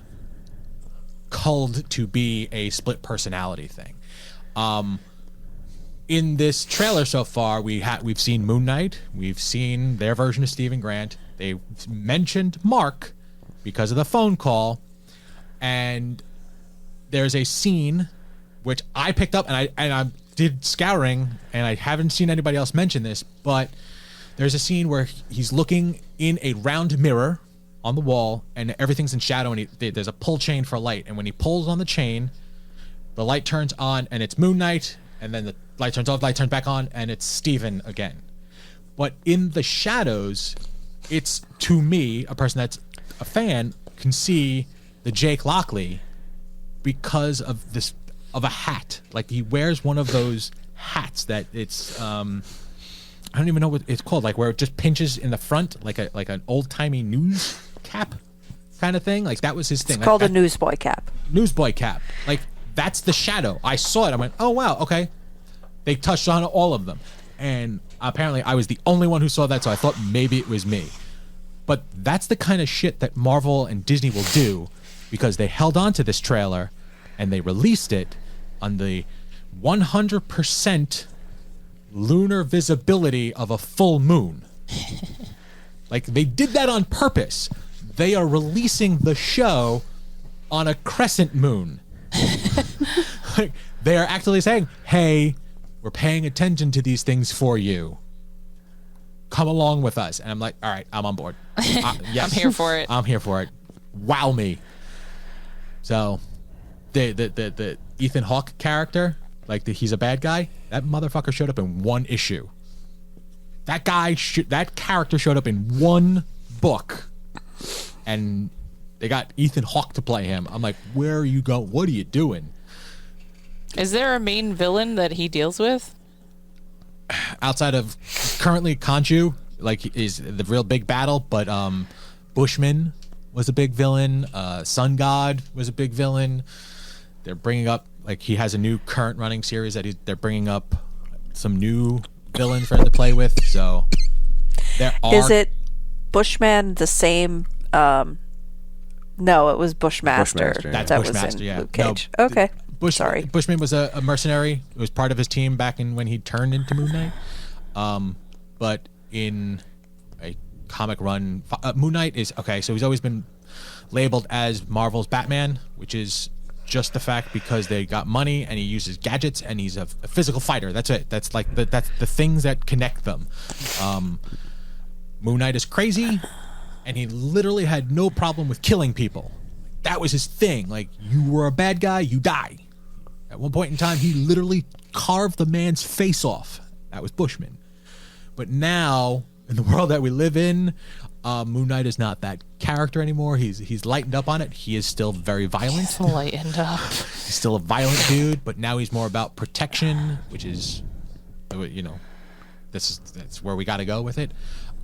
culled to be a split personality thing. In this trailer so far, we've seen Moon Knight, we've seen their version of Stephen Grant. They mentioned Mark because of the phone call, and there's a scene which I picked up, and I did scouring, and I haven't seen anybody else mention this, but there's a scene where he's looking in a round mirror on the wall, and everything's in shadow, and there's a pull chain for light, and when he pulls on the chain, the light turns on, and it's Moon Knight, and then the light turns off, light turns back on, and it's Steven again. But in the shadows, it's, to me, a person that's a fan can see the Jake Lockley because of this, of a hat. Like, he wears one of those hats that it's I don't even know what it's called, like where it just pinches in the front, like an old-timey news cap kind of thing. Like, that was his thing. It's called a newsboy cap. Newsboy cap. Like, that's the shadow. I saw it. I went, oh wow, okay. They touched on all of them, and apparently I was the only one who saw that, so I thought maybe it was me. But that's the kind of shit that Marvel and Disney will do, because they held on to this trailer and they released it on the 100% lunar visibility of a full moon. Like, they did that on purpose. They are releasing the show on a crescent moon. Like, they are actually saying, hey, we're paying attention to these things for you. Come along with us. And I'm like, all right, I'm on board. Yes, I'm here for it. I'm here for it. Wow me. So, the Ethan Hawke character, like he's a bad guy. That motherfucker showed up in one issue. That character showed up in one book, and they got Ethan Hawke to play him. I'm like, where are you going? What are you doing? Is there a main villain that he deals with? Outside of currently Khonshu, like, is the real big battle, but Bushman was a big villain. Sun God was a big villain. They're bringing up, like, he has a new current running series that they're bringing up some new villains for him to play with. So there are. Is it Bushman the same? No, it was Bushmaster. That's that Bushmaster. was in Yeah. Luke Cage. No, okay. Sorry. Bushman was a mercenary. It was part of his team back in when he turned into Moon Knight. But in a comic run, Moon Knight is okay. So he's always been labeled as Marvel's Batman, which is just the fact because they got money and he uses gadgets and he's a physical fighter. That's it. That's like that's the things that connect them. Moon Knight is crazy, and he literally had no problem with killing people. That was his thing. Like, you were a bad guy, you die. At one point in time, he literally carved the man's face off. That was Bushman. But now, in the world that we live in, Moon Knight is not that character anymore. He's lightened up on it. He is still very violent. He's lightened up. He's still a violent dude, but now he's more about protection, which is, you know, that's where we got to go with it.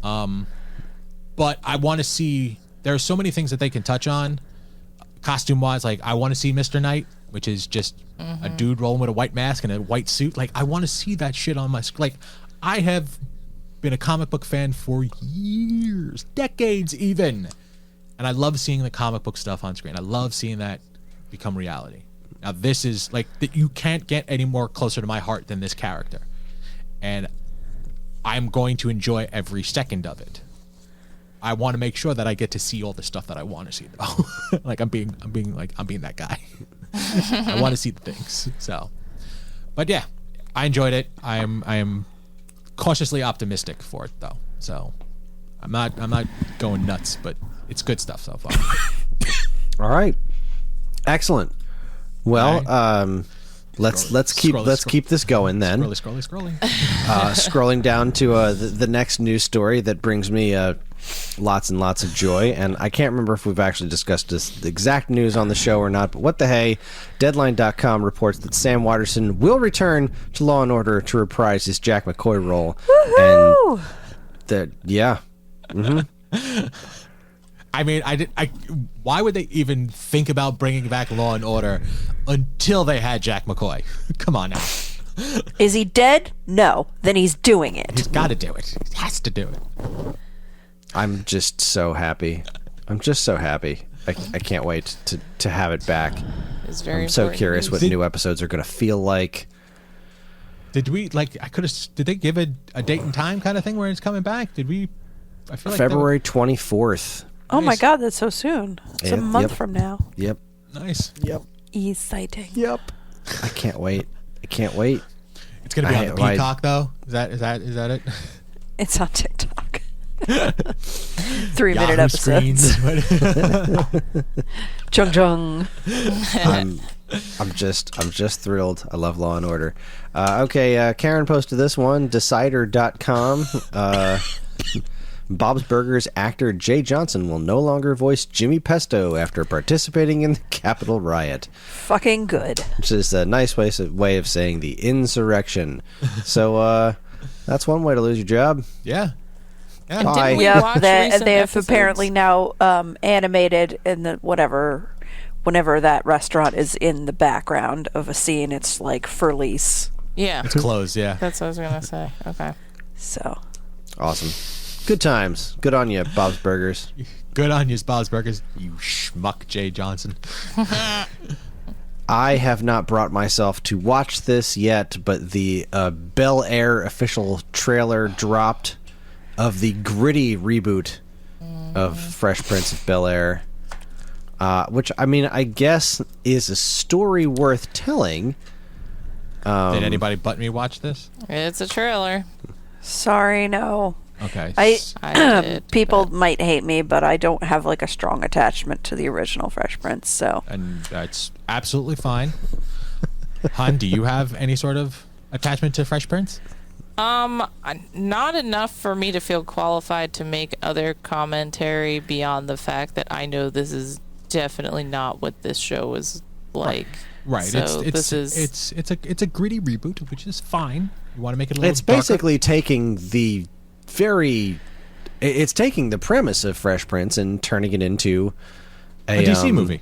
But I want to see. There are so many things that they can touch on, costume-wise. Like, I want to see Mr. Knight, which is just a dude rolling with a white mask and a white suit. Like, I want to see that shit on my screen. Like, I have been a comic book fan for years, decades even, and I love seeing the comic book stuff on screen. I love seeing that become reality. Now, this is like that. You can't get any more closer to my heart than this character, and I'm going to enjoy every second of it. I want to make sure that I get to see all the stuff that I want to see, though. Like, I'm being that guy. I want to see the things. So, but yeah, I enjoyed it. I am cautiously optimistic for it, though. So, I'm not going nuts, but it's good stuff so far. All right, excellent. Well, let's keep this going then. Scrolling. Scrolling down to the next news story that brings me lots and lots of joy, and I can't remember if we've actually discussed the exact news on the show or not, but what the hey, Deadline.com reports that Sam Waterson will return to Law & Order to reprise his Jack McCoy role. Woohoo! And yeah. Mm-hmm. I mean, why would they even think about bringing back Law and Order until they had Jack McCoy? Come on now. Is he dead? No. Then he's doing it. He's got to do it. He has to do it. I'm just so happy. I'm just so happy. I can't wait to have it back. It's very I'm so important curious news. what new episodes are going to feel like. Did we did they give a date and time kind of thing where it's coming back? Did we? I feel like February 24th. Oh my Nice. God, that's so soon. It's a Yep, month yep. from now. Yep. Nice. Yep. Exciting. Yep. I can't wait. I can't wait. It's gonna be on the I- Peacock though. Is that it? It's on TikTok. 3-minute Yahoo episodes. Screens. Chung chung. I'm just thrilled. I love Law and Order. Okay, Karen posted this one. Decider.com. Bob's Burgers actor Jay Johnson will no longer voice Jimmy Pesto after participating in the Capitol riot, Fucking good. which is a nice way of saying the insurrection. So that's one way to lose your job. Yeah. And Bye. didn't we Yep, watch they recent have episodes? apparently now animated in the whenever that restaurant is in the background of a scene, it's like for lease. Yeah, It's closed. Yeah. that's what I was gonna say. Okay. So Awesome. Good times. Good on you, Bob's Burgers. Good on you, Bob's Burgers. You schmuck, Jay Johnson. I have not brought myself to watch this yet, but the Bel Air official trailer dropped of the gritty reboot of Fresh Prince of Bel Air, which, I mean, I guess is a story worth telling. Did anybody but me watch this? It's a trailer. sorry, no. Okay. I did. People might hate me, but I don't have like a strong attachment to the original Fresh Prince. So And that's absolutely fine. Hun, do you have any sort of attachment to Fresh Prince? Not enough for me to feel qualified to make other commentary beyond the fact that I know this is definitely not what this show is like. Right. So it's a gritty reboot, which is fine. You want to make it a little It's darker? basically taking the it's taking the premise of Fresh Prince and turning it into a DC movie.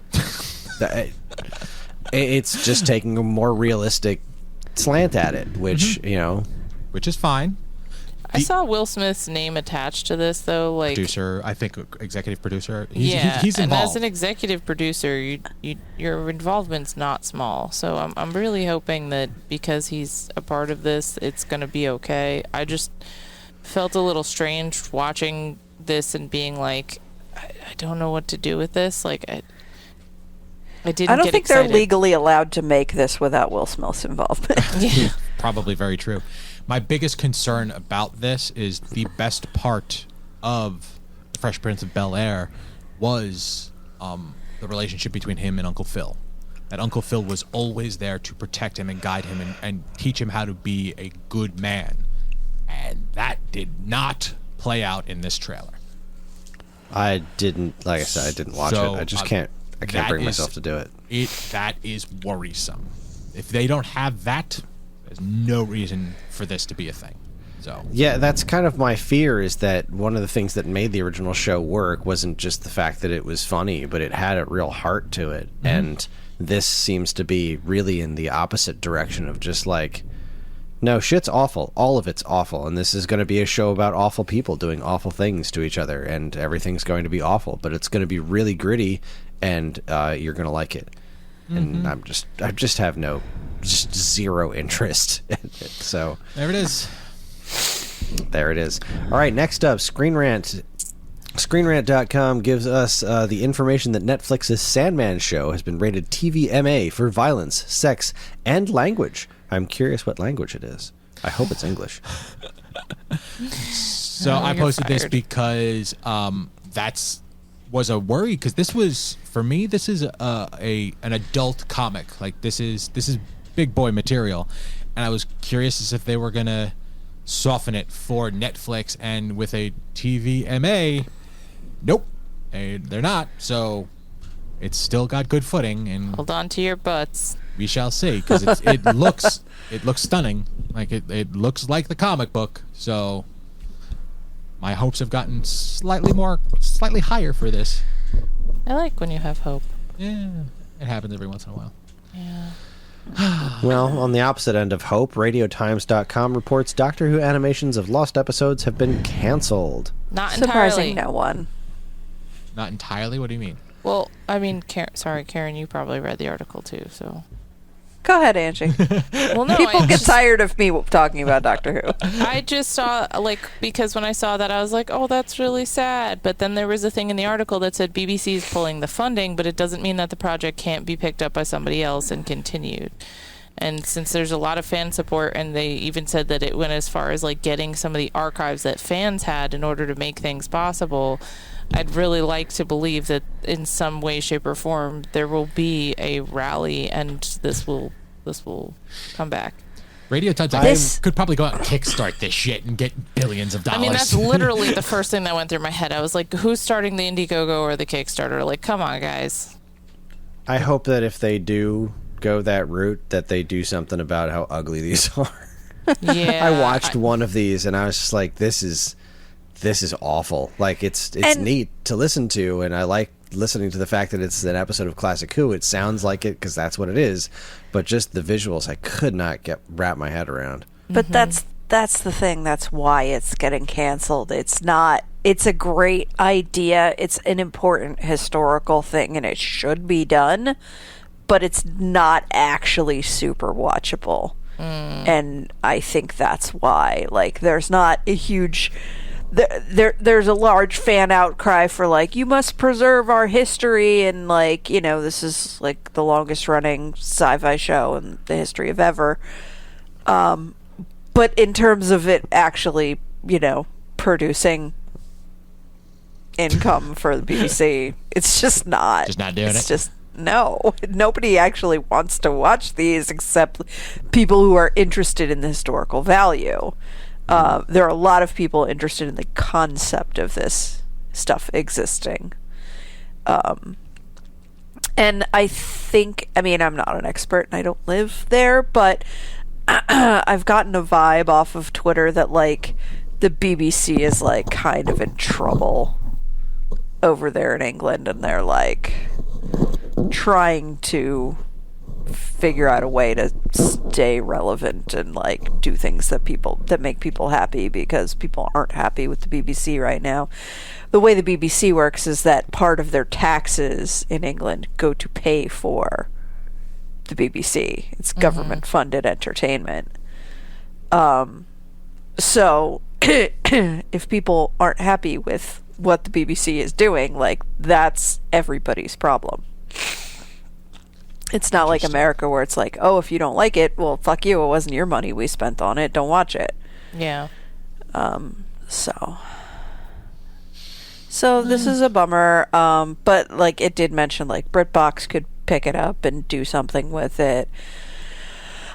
It's just taking a more realistic slant at it, which, Which is fine. I saw Will Smith's name attached to this though, like Producer, I think executive producer. He's and involved. as an executive producer, your involvement's not small. So I'm really hoping that because he's a part of this, it's gonna be okay. I just felt a little strange watching this and being like, I don't know what to do with this. Like I didn't. I don't get think excited. they're legally allowed to make this without Will Smith's involvement. Yeah. Probably very true. My biggest concern about this is the best part of The Fresh Prince of Bel Air was the relationship between him and Uncle Phil. That Uncle Phil was always there to protect him and guide him and teach him how to be a good man. And that did not play out in this trailer. I didn't, like I said, I didn't watch So, it. I just can't bring myself to do it. That is worrisome. If they don't have that, there's no reason for this to be a thing. So Yeah, that's kind of my fear, is that one of the things that made the original show work wasn't just the fact that it was funny, but it had a real heart to it. Mm-hmm. And this seems to be really in the opposite direction of just like, no, shit's awful. All of it's awful. And this is going to be a show about awful people doing awful things to each other. And everything's going to be awful. But it's going to be really gritty, and you're going to like it. And I just have just zero interest in it. So there it is. there it is. All right, next up, Screen Rant. ScreenRant.com gives us the information that Netflix's Sandman show has been rated TVMA for violence, sex, and language. I'm curious what language it is. I hope it's English. So I you're posted this fired. because that's was a worry, because this was, for me, this is an adult comic. Like this is big boy material, and I was curious as if they were gonna soften it for Netflix, and with a TVMA, nope, they're not. So it's still got good footing, and Hold on to your butts. we shall see, because it looks stunning. Like it looks like the comic book. So my hopes have gotten slightly higher for this. I like when you have hope. Yeah, it happens every once in a while. Yeah. Well, on the opposite end of hope, RadioTimes.com reports Doctor Who animations of lost episodes have been canceled. Not Surprising entirely. no one. Not entirely? What do you mean? Well, I mean, Karen, you probably read the article too, so. Go ahead, Angie. Well, no, People get tired of me talking about Doctor Who. I just saw, because when I saw that, I was like, oh, that's really sad. But then there was a thing in the article that said BBC is pulling the funding, but it doesn't mean that the project can't be picked up by somebody else and continued. And since there's a lot of fan support, and they even said that it went as far as, getting some of the archives that fans had in order to make things possible, I'd really like to believe that in some way, shape, or form, there will be a rally, and this will come back. Radio Times could probably go out and kickstart this shit and get billions of dollars. I mean, that's literally the first thing that went through my head. I was like, who's starting the Indiegogo or the Kickstarter? Like, come on, guys. I hope that if they do go that route, that they do something about how ugly these are. Yeah. I watched one of these, and I was just like, this is awful. Like, it's neat to listen to, and I like listening to the fact that it's an episode of Classic Who. It sounds like it because that's what it is, but just the visuals I could not wrap my head around. But that's the thing. That's why it's getting canceled. It's a great idea. It's an important historical thing, and it should be done, but it's not actually super watchable. And I think that's why. There's not a huge... There's a large fan outcry for you must preserve our history, and this is the longest running sci-fi show in the history of ever. But in terms of it actually, producing income for the BBC, it's just not. Just not doing it. It's just no. Nobody actually wants to watch these except people who are interested in the historical value. There are a lot of people interested in the concept of this stuff existing. And I think, I'm not an expert and I don't live there, but I've gotten a vibe off of Twitter that, the BBC is, kind of in trouble over there in England, and they're, trying to figure out a way to stay relevant and do things that make people happy, because people aren't happy with the BBC right now. The way the BBC works is that part of their taxes in England go to pay for the BBC. It's government funded entertainment. So if people aren't happy with what the BBC is doing, that's everybody's problem. It's not like America where it's oh, if you don't like it, well, fuck you. It wasn't your money we spent on it. Don't watch it. Yeah. So this is a bummer. But it did mention BritBox could pick it up and do something with it.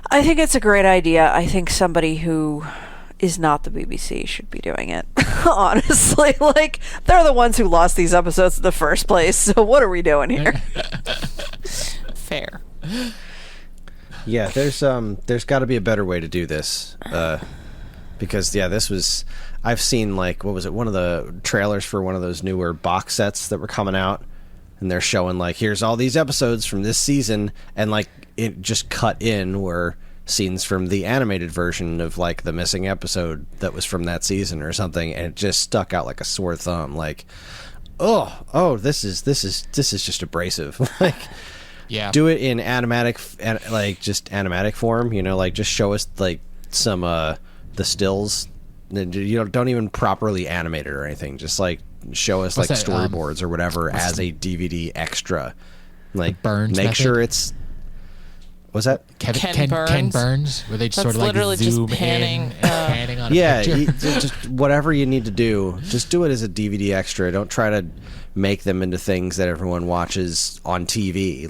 I think it's a great idea. I think somebody who is not the BBC should be doing it. Honestly, they're the ones who lost these episodes in the first place. So what are we doing here? Fair. Yeah, there's got to be a better way to do this, because this was, I've seen what was it, one of the trailers for one of those newer box sets that were coming out, and they're showing here's all these episodes from this season, and it just cut in were scenes from the animated version of the missing episode that was from that season or something, and it just stuck out like a sore thumb. This is just abrasive. Yeah. Do it in animatic, just animatic form, just show us some the stills. You don't even properly animate it or anything. Just show us What's that, storyboards or whatever as a DVD extra. Burns make method? Sure it's. What's that? Ken Burns, where they just That's sort of literally just zoom panning, in, panning on a picture. Just whatever you need to do, just do it as a DVD extra. Don't try to make them into things that everyone watches on TV.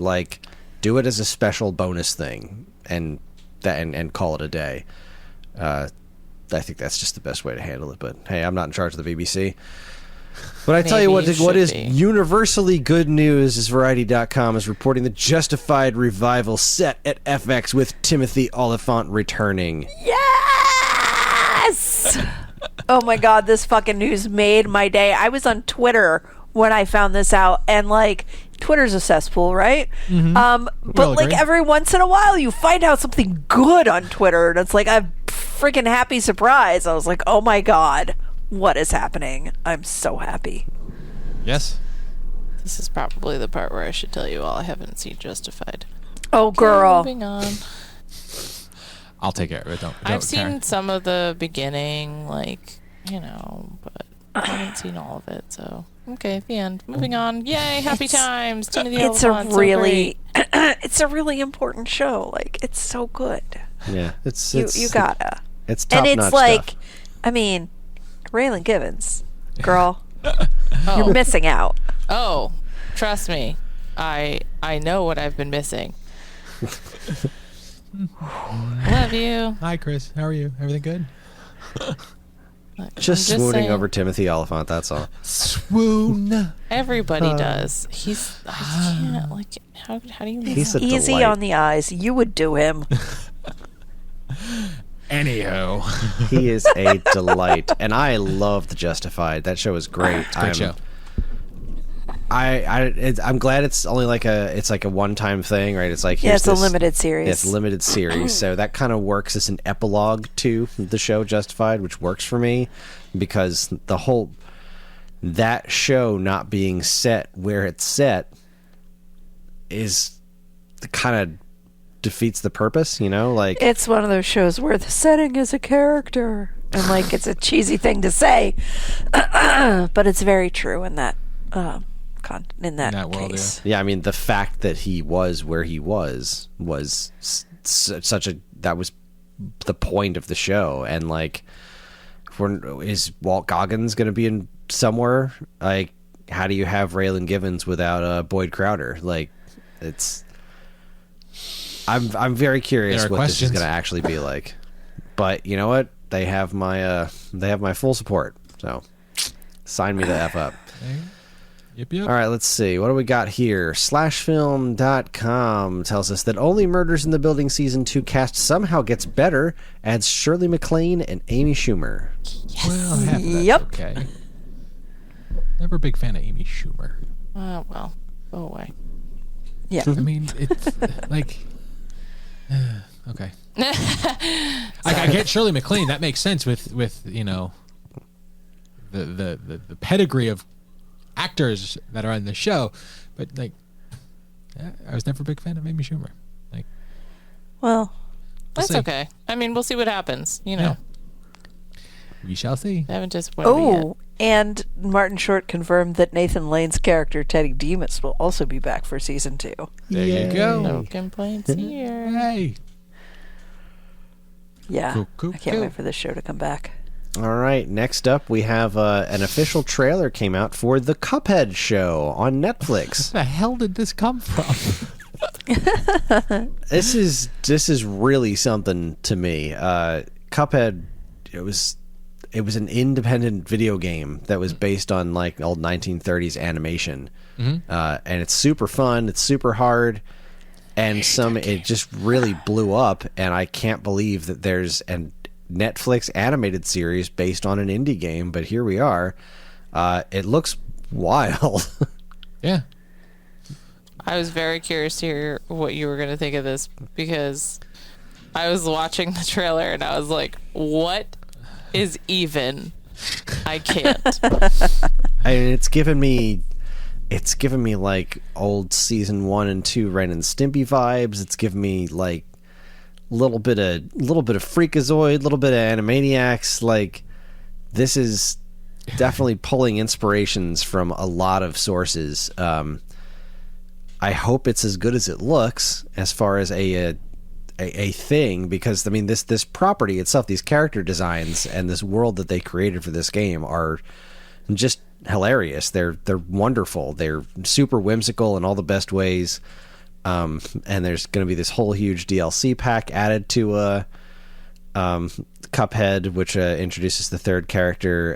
Do it as a special bonus thing, and call it a day. I think that's just the best way to handle it. But hey, I'm not in charge of the BBC. But I tell you what is universally good news is Variety.com is reporting the Justified revival set at FX with Timothy Oliphant returning. Yes! Oh my God, this fucking news made my day. I was on Twitter when I found this out, and like, Twitter's a cesspool, right? But like every once in a while you find out something good on Twitter, and it's like a freaking happy surprise. I was like, oh my God, what is happening? I'm so happy. Yes. This is probably the part where I should tell you all I haven't seen Justified. Oh, girl. Moving on. I'll take care of it. Don't I've seen Karen. some of the beginning, like, but I haven't seen all of it, so. Okay, the end. Moving on. Yay, happy times. Timothy It's a Olyphant, so really, great. it's a really important show. Like, it's so good. Yeah, it's You gotta. It's top And it's notch like, stuff. I mean, Raylan Givens, girl, you're missing out. Oh, trust me. I know what I've been missing. Love you. Hi, Chris. How are you? Everything good? Look, Just I'm swooning saying, over Timothy Olyphant. That's all. Swoon. Everybody does. I can't, like, how do you He's a Easy delight. on the eyes. You would do him. Anyhow. He is a delight, and I love the Justified. That show is great. Great show. I'm glad it's only like a one-time thing, right? It's like Yeah, here's it's a this- limited series. It's a limited series, so that kind of works as an epilogue to the show Justified, which works for me because that show not being set where it's set is kind of defeats the purpose, like It's one of those shows where the setting is a character. And, like, it's a cheesy thing to say. But it's very true in that in that world, case. Yeah, I mean, the fact that he was where he was that was the point of the show. And like, is Walt Goggins going to be in somewhere? Like, how do you have Raylan Givens without Boyd Crowder? Like, I'm very curious what this is going to actually be like. But you know what? They have my full support. So sign me the F up. Yep. All right, let's see. What do we got here? Slashfilm.com tells us that Only Murders in the Building Season 2 cast somehow gets better, adds Shirley MacLaine and Amy Schumer. Well, half of that's Yep. okay. Never a big fan of Amy Schumer. Well, go away. Yeah. I mean, it's like... okay. I get Shirley MacLaine. That makes sense with the pedigree of actors that are on the show, but like, I was never a big fan of Amy Schumer. Like, Well, That's see. okay. I mean, we'll see what happens. we shall see. I haven't disappointed me yet. oh, and Martin Short confirmed that Nathan Lane's character, Teddy Demas, will also be back for season 2. There you go. No complaints here. Hey. Yeah. Cool, I can't cool. wait for this show to come back. All right, next up we have an official trailer came out for the Cuphead Show on Netflix. Where the hell did this come from? This is really something to me. Cuphead, it was an independent video game that was based on like old 1930s animation, and it's super fun. It's super hard, and it just really blew up. And I can't believe that there's a Netflix animated series based on an indie game. But here we are. It looks wild. Yeah. I was very curious to hear what you were going to think of this because I was watching the trailer and I was like, what is even? I can't. I mean, it's given me like old season 1 and 2 Ren and Stimpy vibes. It's given me like little bit of Freakazoid, little bit of Animaniacs. Like, this is definitely pulling inspirations from a lot of sources. I hope it's as good as it looks as far as a thing, because I mean this property itself, these character designs and this world that they created for this game are just hilarious. They're wonderful. They're super whimsical in all the best ways. And there's going to be this whole huge DLC pack added to Cuphead, which introduces the third character.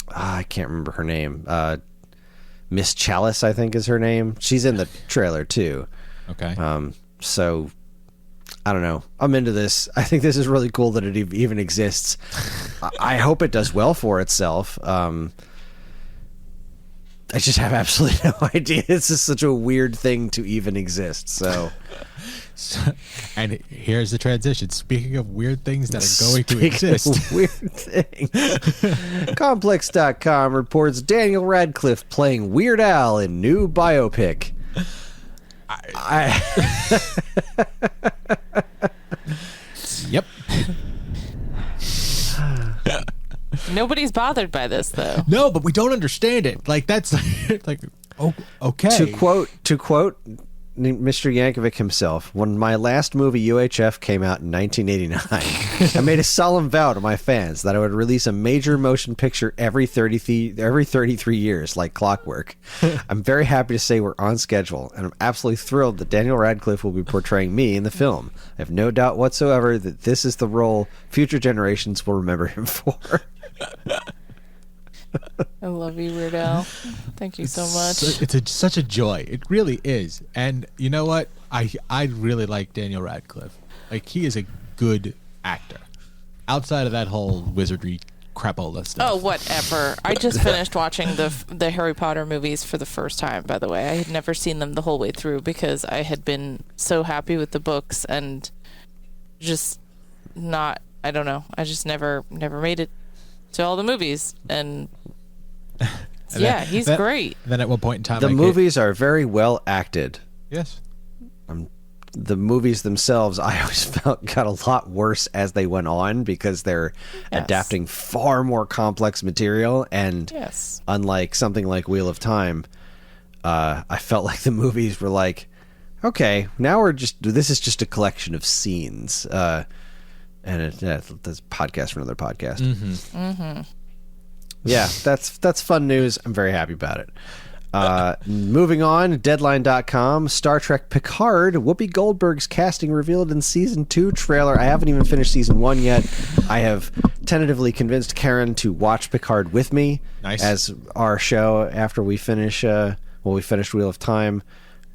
I can't remember her name. Miss Chalice, I think, is her name. She's in the trailer too. Okay. So I don't know. I'm into this. I think this is really cool that it even exists. I hope it does well for itself. I just have absolutely no idea. It's just such a weird thing to even exist. So and here's the transition. Speaking of weird things that are going to exist. Weird thing. Complex.com reports Daniel Radcliffe playing Weird Al in new biopic. Yep. Nobody's bothered by this, though. No, but we don't understand it. Like, that's like, oh, okay. To quote Mr. Yankovic himself, when my last movie UHF came out in 1989, I made a solemn vow to my fans that I would release a major motion picture every 33 years, like clockwork. I'm very happy to say we're on schedule, and I'm absolutely thrilled that Daniel Radcliffe will be portraying me in the film. I have no doubt whatsoever that this is the role future generations will remember him for. I love you, Weird Al. Thank you so much. It's such a joy. It really is. And you know what? I really like Daniel Radcliffe. Like, he is a good actor. Outside of that whole wizardry crapola stuff. Oh, whatever. I just finished watching the Harry Potter movies for the first time, by the way. I had never seen them the whole way through because I had been so happy with the books and just not, I don't know. I just never made it to all the movies. And yeah, he's great. Then at one point in time, the movies are very well acted. Yes. The movies themselves, I always felt, got a lot worse as they went on because they're adapting far more complex material. And unlike something like Wheel of Time, I felt like the movies were like, okay, now this is just a collection of scenes. And that's a podcast for another podcast. Mm-hmm. Mm-hmm. Yeah, that's fun news. I'm very happy about it. Moving on, Deadline.com, Star Trek Picard, Whoopi Goldberg's casting revealed in Season 2 trailer. I haven't even finished Season 1 yet. I have tentatively convinced Karen to watch Picard with me as our show after we finish, we finished Wheel of Time,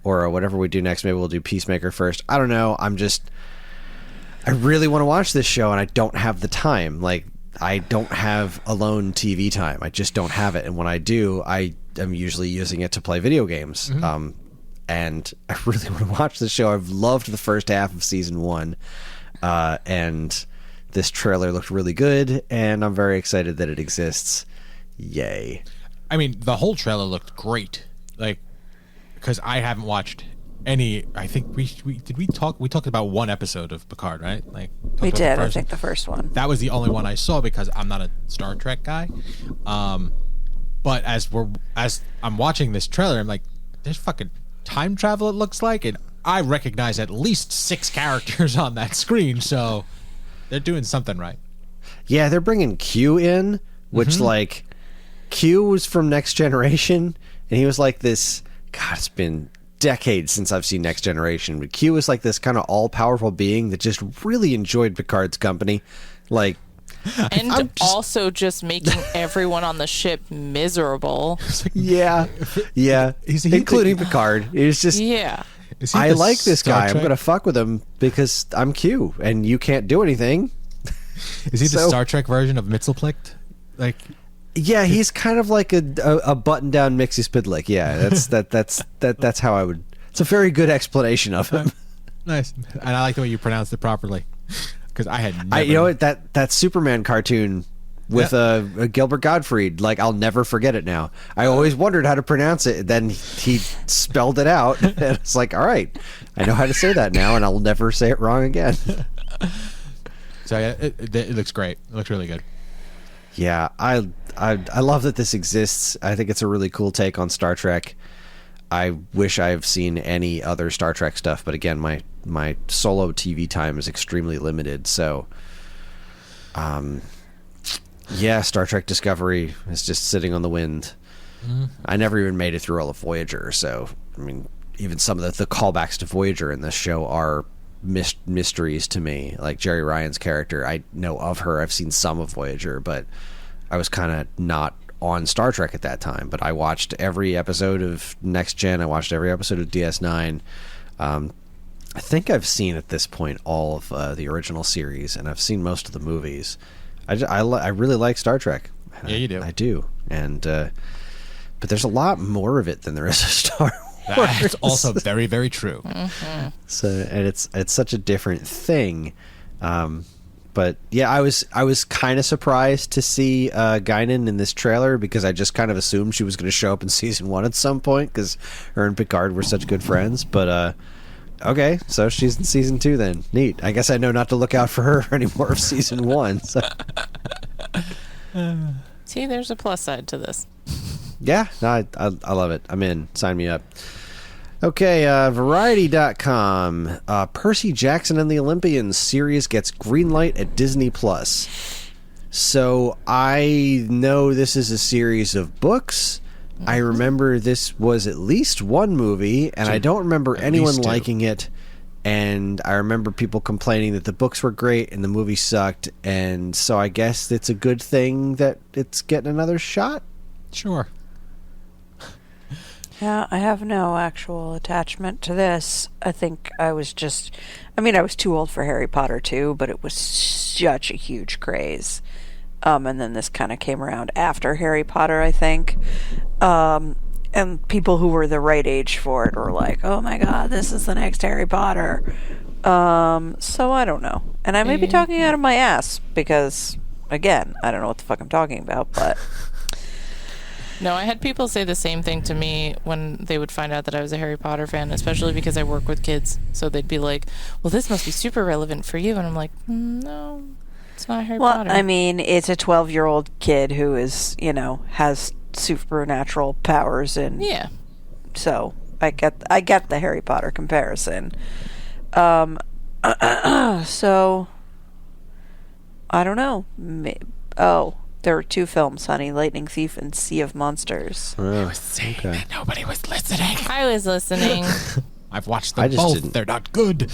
or whatever we do next. Maybe we'll do Peacemaker first. I don't know. I really want to watch this show, and I don't have the time. Like, I don't have alone TV time. I just don't have it. And when I do, I am usually using it to play video games. Mm-hmm. And I really want to watch this show. I've loved the first half of Season 1. And this trailer looked really good, and I'm very excited that it exists. Yay. I mean, the whole trailer looked great. Like, because I haven't watched any. I think we talked about one episode of Picard, right? Like, we did. I think the first one. That was the only one I saw because I'm not a Star Trek guy. But as I'm watching this trailer, I'm like, there's fucking time travel. It looks like, and I recognize at least 6 characters on that screen. So they're doing something right. Yeah, they're bringing Q in, which like Q was from Next Generation, and he was like this. God, it's been decades since I've seen Next Generation, but Q was like this kind of all-powerful being that just really enjoyed Picard's company. Like, and also just making everyone on the ship miserable. Yeah, including Picard. It's just, I like this guy. I'm gonna fuck with him because I'm Q, and you can't do anything. Is he the Star Trek version of Mitzelplicht? Like, yeah, he's kind of like a button-down Mixie Spidlick. Yeah, that's how I would. It's a very good explanation of him. Nice, and I like the way you pronounced it properly because I had never... you know what, that Superman cartoon with Gilbert Gottfried, like, I'll never forget it now. I always wondered how to pronounce it. Then he spelled it out, and it's like, all right, I know how to say that now, and I'll never say it wrong again. So yeah, it looks great. It looks really good. Yeah, I love that this exists. I think it's a really cool take on Star Trek. I wish I've seen any other Star Trek stuff, but again, my solo TV time is extremely limited. So, yeah, Star Trek Discovery is just sitting on the wind. Mm-hmm. I never even made it through all of Voyager, so I mean, even some of the callbacks to Voyager in this show are mysteries to me. Like Jerry Ryan's character, I know of her. I've seen some of Voyager, but I was kind of not on Star Trek at that time. But I watched every episode of Next Gen. I watched every episode of DS9. I think I've seen at this point all of the original series, and I've seen most of the movies. I really like Star Trek. Yeah, you do. I do, and but there's a lot more of it than there is of Star Wars. That's also very, very true. So, and it's such a different thing. But yeah, I was kind of surprised to see Guinan in this trailer because I just kind of assumed she was going to show up in season 1 at some point because her and Picard were such good friends. But okay, so she's in season 2 then. Neat. I guess I know not to look out for her anymore of season 1. So. See, there's a plus side to this. Yeah, no, I love it. I'm in. Sign me up. Okay, Variety.com. Percy Jackson and the Olympians. Sirius gets green light at Disney+. So I know this is a series of books. I remember this was at least one movie, and I don't remember anyone liking it. And I remember people complaining that the books were great and the movie sucked. And so I guess it's a good thing that it's getting another shot. Sure. Yeah, I have no actual attachment to this. I think I was too old for Harry Potter too, but it was such a huge craze. And then this kind of came around after Harry Potter, I think. And people who were the right age for it were like, oh my god, this is the next Harry Potter. So I don't know. And I may be talking out of my ass because, again, I don't know what the fuck I'm talking about, but... No, I had people say the same thing to me when they would find out that I was a Harry Potter fan, especially because I work with kids. So they'd be like, well, this must be super relevant for you. And I'm like, no, it's not Harry Potter. Well, I mean, it's a 12-year-old kid who is, has supernatural powers. And yeah. So I get the Harry Potter comparison. So I don't know. There were 2 films, honey. Lightning Thief and Sea of Monsters. I was saying that nobody was listening. I was listening. I've watched them both. Didn't. They're not good.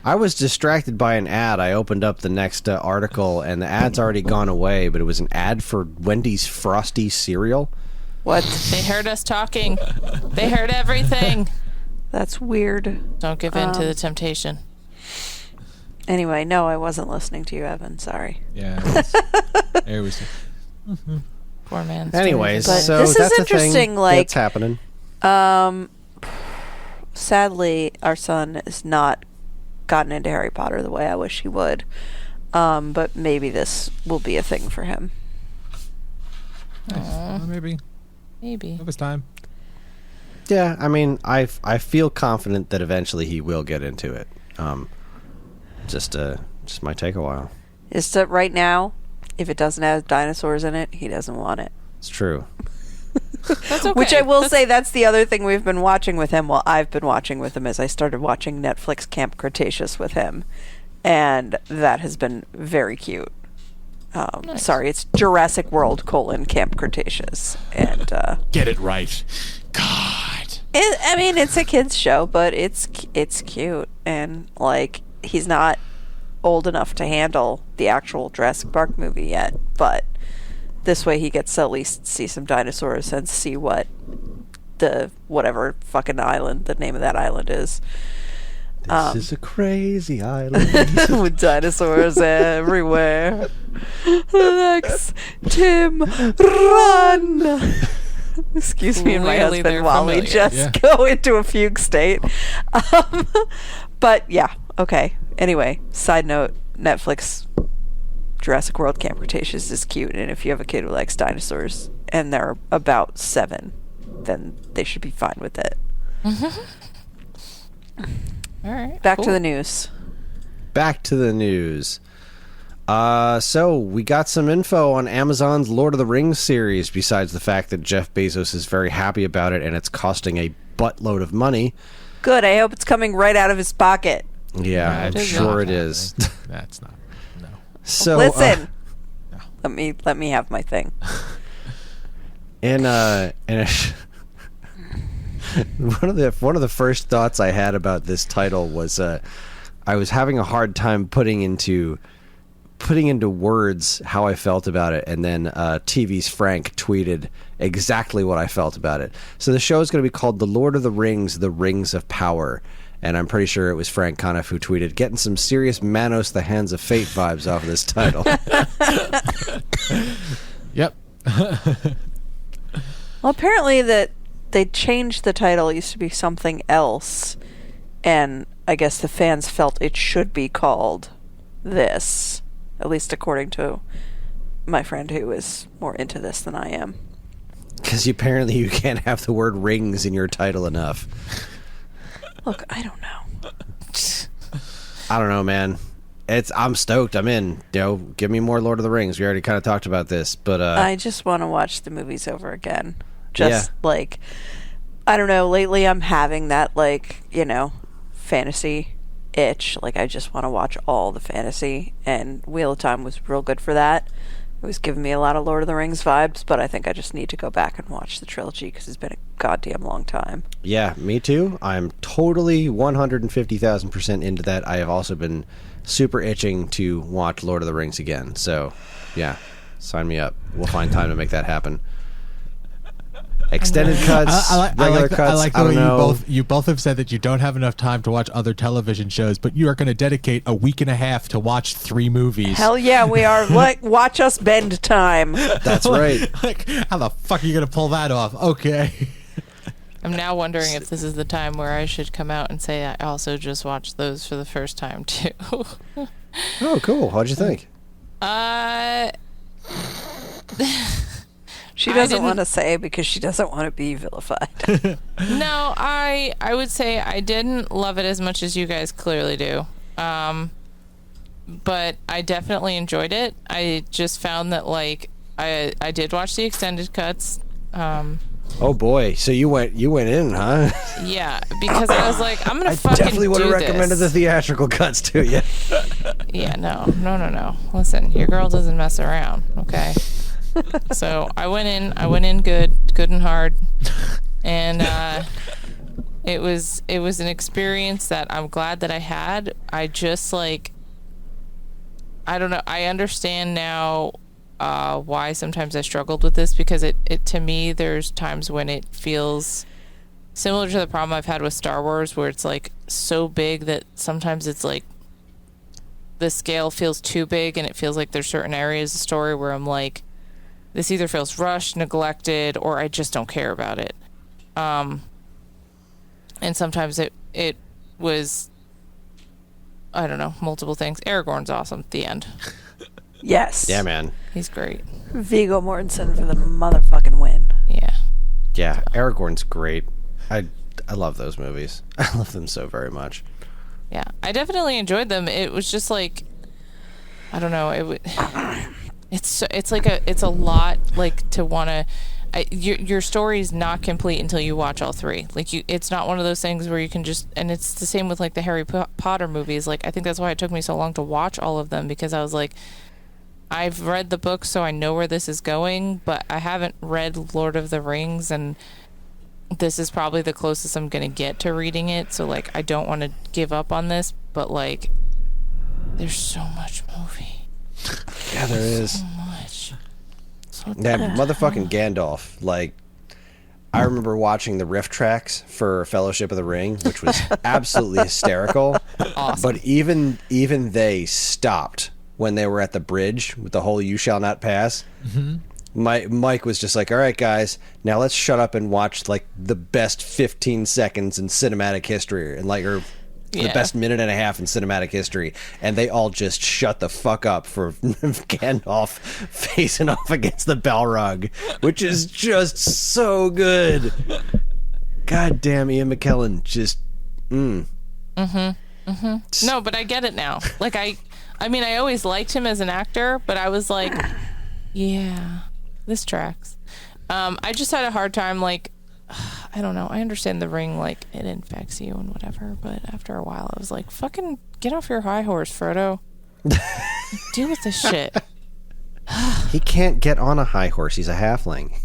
I was distracted by an ad. I opened up the next article, and the ad's already gone away, but it was an ad for Wendy's Frosty cereal. What? They heard us talking. They heard everything. That's weird. Don't give in to the temptation. Anyway, no, I wasn't listening to you, Evan. Sorry. Yeah. There we see. Poor man. Anyways, But so this is that's interesting, the thing like- that's happening. Sadly, our son has not gotten into Harry Potter the way I wish he would. But maybe this will be a thing for him. Maybe. Maybe. It was time. Yeah, I mean, I feel confident that eventually he will get into it. Just might take a while. Is that right now, if it doesn't have dinosaurs in it, he doesn't want it. It's true. That's okay. Which I will say, that's the other thing we've been watching with him. Well, I've been watching with him, is I started watching Netflix Camp Cretaceous with him, and that has been very cute. Nice. Sorry, it's Jurassic World : Camp Cretaceous, and Get it right. God. it's a kids show, but it's cute, and like he's not old enough to handle the actual Jurassic Park movie yet, but this way he gets to at least see some dinosaurs and see what the whatever fucking island, the name of that island is. This is a crazy island. With dinosaurs everywhere. Lex, Tim, run! Excuse me and my Clearly husband they're while we familiar. just go into a fugue state. But yeah, okay. Anyway, side note, Netflix Jurassic World Camp Cretaceous is cute, and if you have a kid who likes dinosaurs and they're about 7, then they should be fine with it. All right. Back cool. to the news. Back to the news. So we got some info on Amazon's Lord of the Rings series, besides the fact that Jeff Bezos is very happy about it and it's costing a buttload of money. Good, I hope it's coming right out of his pocket. Yeah, I'm That's sure not it is. That's not. No. So Listen, no. let me have my thing. one of the first thoughts I had about this title was I was having a hard time putting into words how I felt about it, and then TV's Frank tweeted exactly what I felt about it. So the show is going to be called The Lord of the Rings: The Rings of Power, And I'm pretty sure it was Frank Conniff who tweeted, getting some serious Manos the Hands of Fate vibes off of this title. Yep. Well, apparently that they changed the title. It used to be something else. And I guess the fans felt it should be called this. At least according to my friend who is more into this than I am. Because apparently you can't have the word rings in your title enough. Look, I don't know. I don't know, man. I'm stoked. I'm in. Give me more Lord of the Rings. We already kind of talked about this, but I just want to watch the movies over again. Just like, I don't know. Lately, I'm having that fantasy itch. Like, I just want to watch all the fantasy, and Wheel of Time was real good for that. It was giving me a lot of Lord of the Rings vibes, but I think I just need to go back and watch the trilogy because it's been a goddamn long time. Yeah, me too. I'm totally 150,000% into that. I have also been super itching to watch Lord of the Rings again. So, yeah, sign me up. We'll find time to make that happen. Extended cuts, regular cuts. I like the I way don't know. you both have said that you don't have enough time to watch other television shows, but you are going to dedicate a week and a half to watch 3 movies. Hell yeah, we are. Watch us bend time. That's right. Like, how the fuck are you going to pull that off? Okay. I'm now wondering if this is the time where I should come out and say I also just watched those for the first time too. Oh, cool. How'd you think? She doesn't want to say because she doesn't want to be vilified. No, I would say I didn't love it as much as you guys clearly do. But I definitely enjoyed it. I just found that I did watch the extended cuts. Oh boy, so you went in, huh? Yeah, because I was like, I'm gonna I fucking definitely would have do recommended the this. theatrical cuts to you. Yeah, no. Listen, your girl doesn't mess around, okay? So I went in good and hard, and it was an experience that I'm glad that I had. I just I don't know. I understand now why sometimes I struggled with this, because it to me there's times when it feels similar to the problem I've had with Star Wars, where it's like so big that sometimes it's like the scale feels too big, and it feels like there's certain areas of the story where I'm like, this either feels rushed, neglected, or I just don't care about it. And sometimes it was, I don't know, multiple things. Aragorn's awesome at the end. Yes. Yeah, man. He's great. Viggo Mortensen for the motherfucking win. Yeah. Yeah, Aragorn's great. I love those movies. I love them so very much. Yeah. I definitely enjoyed them. It was just like, I don't know, it's a lot to want to. Your story is not complete until you watch all 3. It's not one of those things where you can just. And it's the same with the Harry Potter movies. I think that's why it took me so long to watch all of them, because I was like, I've read the book, so I know where this is going, but I haven't read Lord of the Rings, and this is probably the closest I'm gonna get to reading it. So I don't want to give up on this, but there's so much movie. Yeah, there is. So much. That motherfucking Gandalf. I remember watching the riff tracks for Fellowship of the Ring, which was absolutely hysterical. Awesome. But even they stopped when they were at the bridge with the whole "You shall not pass." Mm-hmm. Mike was just like, "All right, guys, now let's shut up and watch the best 15 seconds in cinematic history, and the best minute and a half in cinematic history," and they all just shut the fuck up for Gandalf facing off against the Balrog, which is just so good. God damn, Ian McKellen, just No, but I get it now. I mean, I always liked him as an actor, but I was like, yeah, this tracks. I just had a hard time, I don't know. I understand the ring, it infects you and whatever, but after a while, I was like, fucking get off your high horse, Frodo. Deal with this shit. He can't get on a high horse. He's a halfling.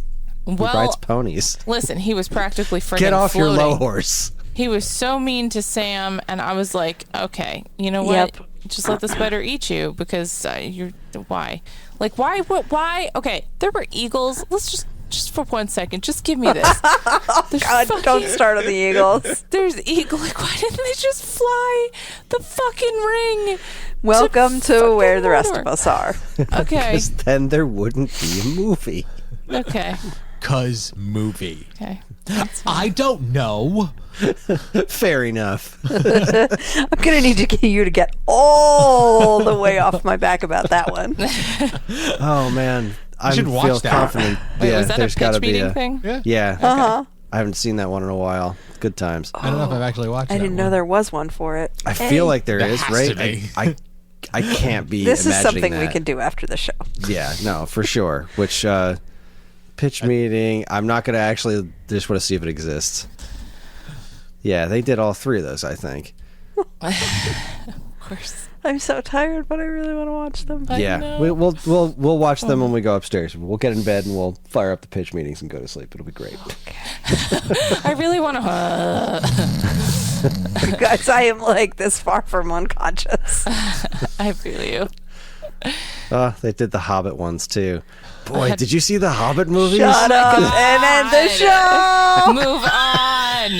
He rides ponies. Listen, he was practically freaking Get off floating. your low horse. He was so mean to Sam, and I was like, okay, you know what? Yep. Just let the spider eat you, because you're why? Why? Okay, there were eagles. Let's just just for 1 second, just give me this. God, don't start on the Eagles. There's eagle. Like, why didn't they just fly the fucking ring? Welcome to where the rest Mordor? of us are. Okay. Because then there wouldn't be a movie. Okay. Cuz movie. Okay. I don't know. Fair enough. I'm gonna need to get you to get all the way off my back about that one. Oh man, I should watch feel that. confident. Wait, yeah, was that there's a got to pitch be meeting a thing? yeah. Uh-huh. I haven't seen that one in a while. Good times. I don't know if I've actually watched I that didn't know one. there was one for it. I feel like there There is, has right? to be. I can't be. This is imagining something we that. can do after the show. Yeah, no, for sure. Which pitch meeting? I'm not going to actually. Just want to see if it exists. Yeah, they did all three of those, I think. Of course. I'm so tired, but I really want to watch them. Yeah, know. we'll watch them when we go upstairs. We'll get in bed and we'll fire up the pitch meetings and go to sleep. It'll be great. I really want to. Guys, I am like this far from unconscious. I feel you. They did the Hobbit ones too. Boy, did you see the Hobbit movies? Shut up and end the show. Move on.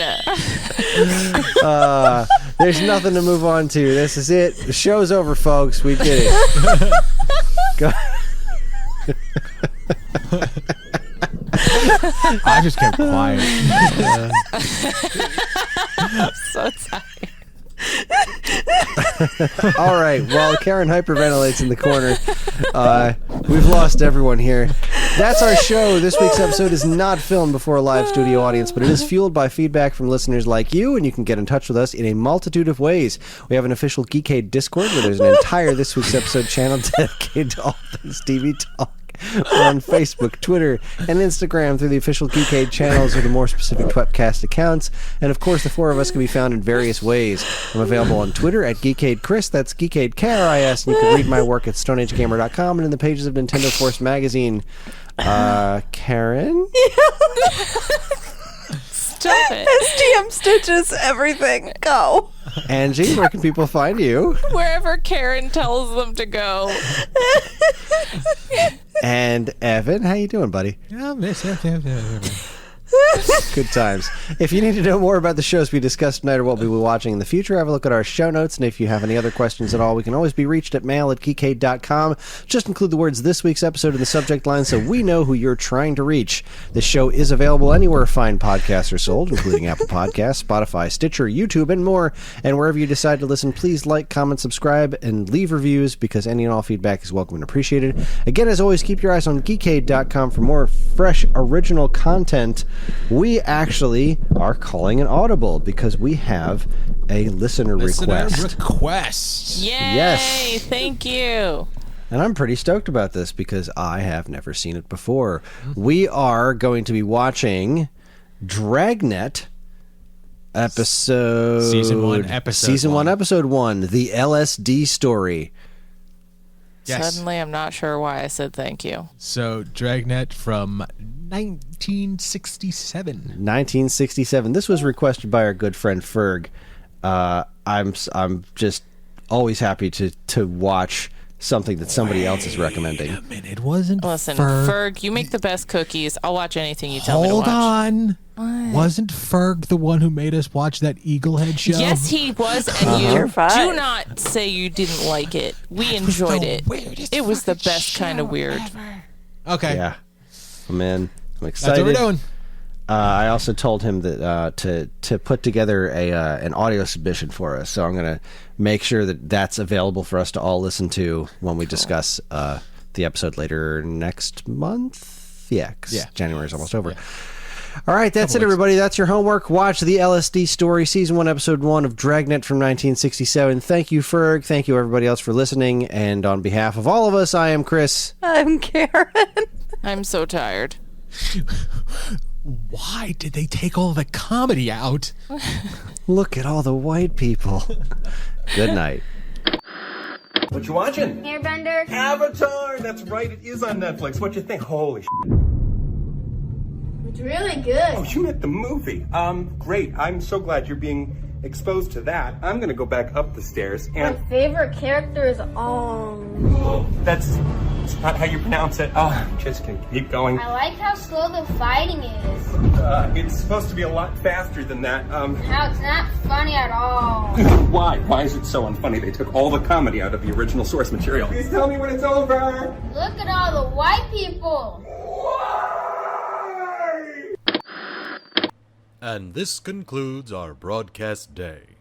There's nothing to move on to. This is it. The show's over, folks. We did it. Go- I just kept quiet. So tired. All right. While Karen hyperventilates in the corner, we've lost everyone here. That's our show. This week's episode is not filmed before a live studio audience, but it is fueled by feedback from listeners like you, and you can get in touch with us in a multitude of ways. We have an official Geekade Discord where there's an entire This Week's Episode channel dedicated to all things TV talk. We're on Facebook, Twitter, and Instagram through the official Geekade channels or the more specific Twepcast accounts. And of course, the four of us can be found in various ways. I'm available on Twitter at Geekade Kris, that's Geekade Kris, and you can read my work at StoneAgeGamer.com and in the pages of Nintendo Force magazine. Karen? Stop it. STM stitches everything. Go. Angie, where can people find you? Wherever Karen tells them to go. And Evan, how you doing, buddy? Good times. If you need to know more about the shows we discussed tonight or what we'll be watching in the future, have a look at our show notes. And if you have any other questions at all, we can always be reached at mail@geekade.com. Just include the words "this week's episode" in the subject line so we know who you're trying to reach. This show is available anywhere fine podcasts are sold, including Apple Podcasts, Spotify, Stitcher, YouTube, and more. And wherever you decide to listen, please like, comment, subscribe, and leave reviews because any and all feedback is welcome and appreciated. Again, as always, keep your eyes on geekade.com for more fresh, original content. We actually are calling an audible because we have a listener request. Yay! Yes. Thank you. And I'm pretty stoked about this because I have never seen it before. We are going to be watching Dragnet episode... Season 1, episode Season 1, 1. episode 1, the LSD story. Yes. Suddenly, I'm not sure why I said thank you. So, Dragnet from 1967. 1967. This was requested by our good friend Ferg. I'm just always happy to watch something that somebody else is recommending. Wait a minute, wasn't Listen, Ferg... Ferg, you make the best cookies. I'll watch anything you tell me to Hold watch. on. What? Wasn't Ferg the one who made us watch that Eaglehead show? Yes, he was, and you You're fine. do not say you didn't like it. We enjoyed it. It was the best kind of weird. Okay. Yeah. I'm in. I'm That's excited. what we're doing. I also told him that to put together an audio submission for us, so I'm going to make sure that that's available for us to all listen to when we discuss the episode later next month. Yeah, 'cause January is almost over. Yeah. All right, that's it, everybody. That's your homework. Watch the LSD story, Season 1, Episode 1 of Dragnet from 1967. Thank you, Ferg. Thank you, everybody else, for listening. And on behalf of all of us, I am Kris. I'm Karen. I'm so tired. Why did they take all the comedy out? Look at all the white people. Good night. What you watching? Airbender. Avatar! That's right, it is on Netflix. What you think? Holy shit. It's really good. Oh, you meant the movie. Great. I'm so glad you're being exposed to that. I'm gonna go back up the stairs My and... favorite character is That's That's not how you pronounce it. Oh, just kidding. Keep going. I like how slow the fighting is. It's supposed to be a lot faster than that. How it's not funny at all. Why? Why is it so unfunny? They took all the comedy out of the original source material. Please tell me when it's over. Look at all the white people. And this concludes our broadcast day.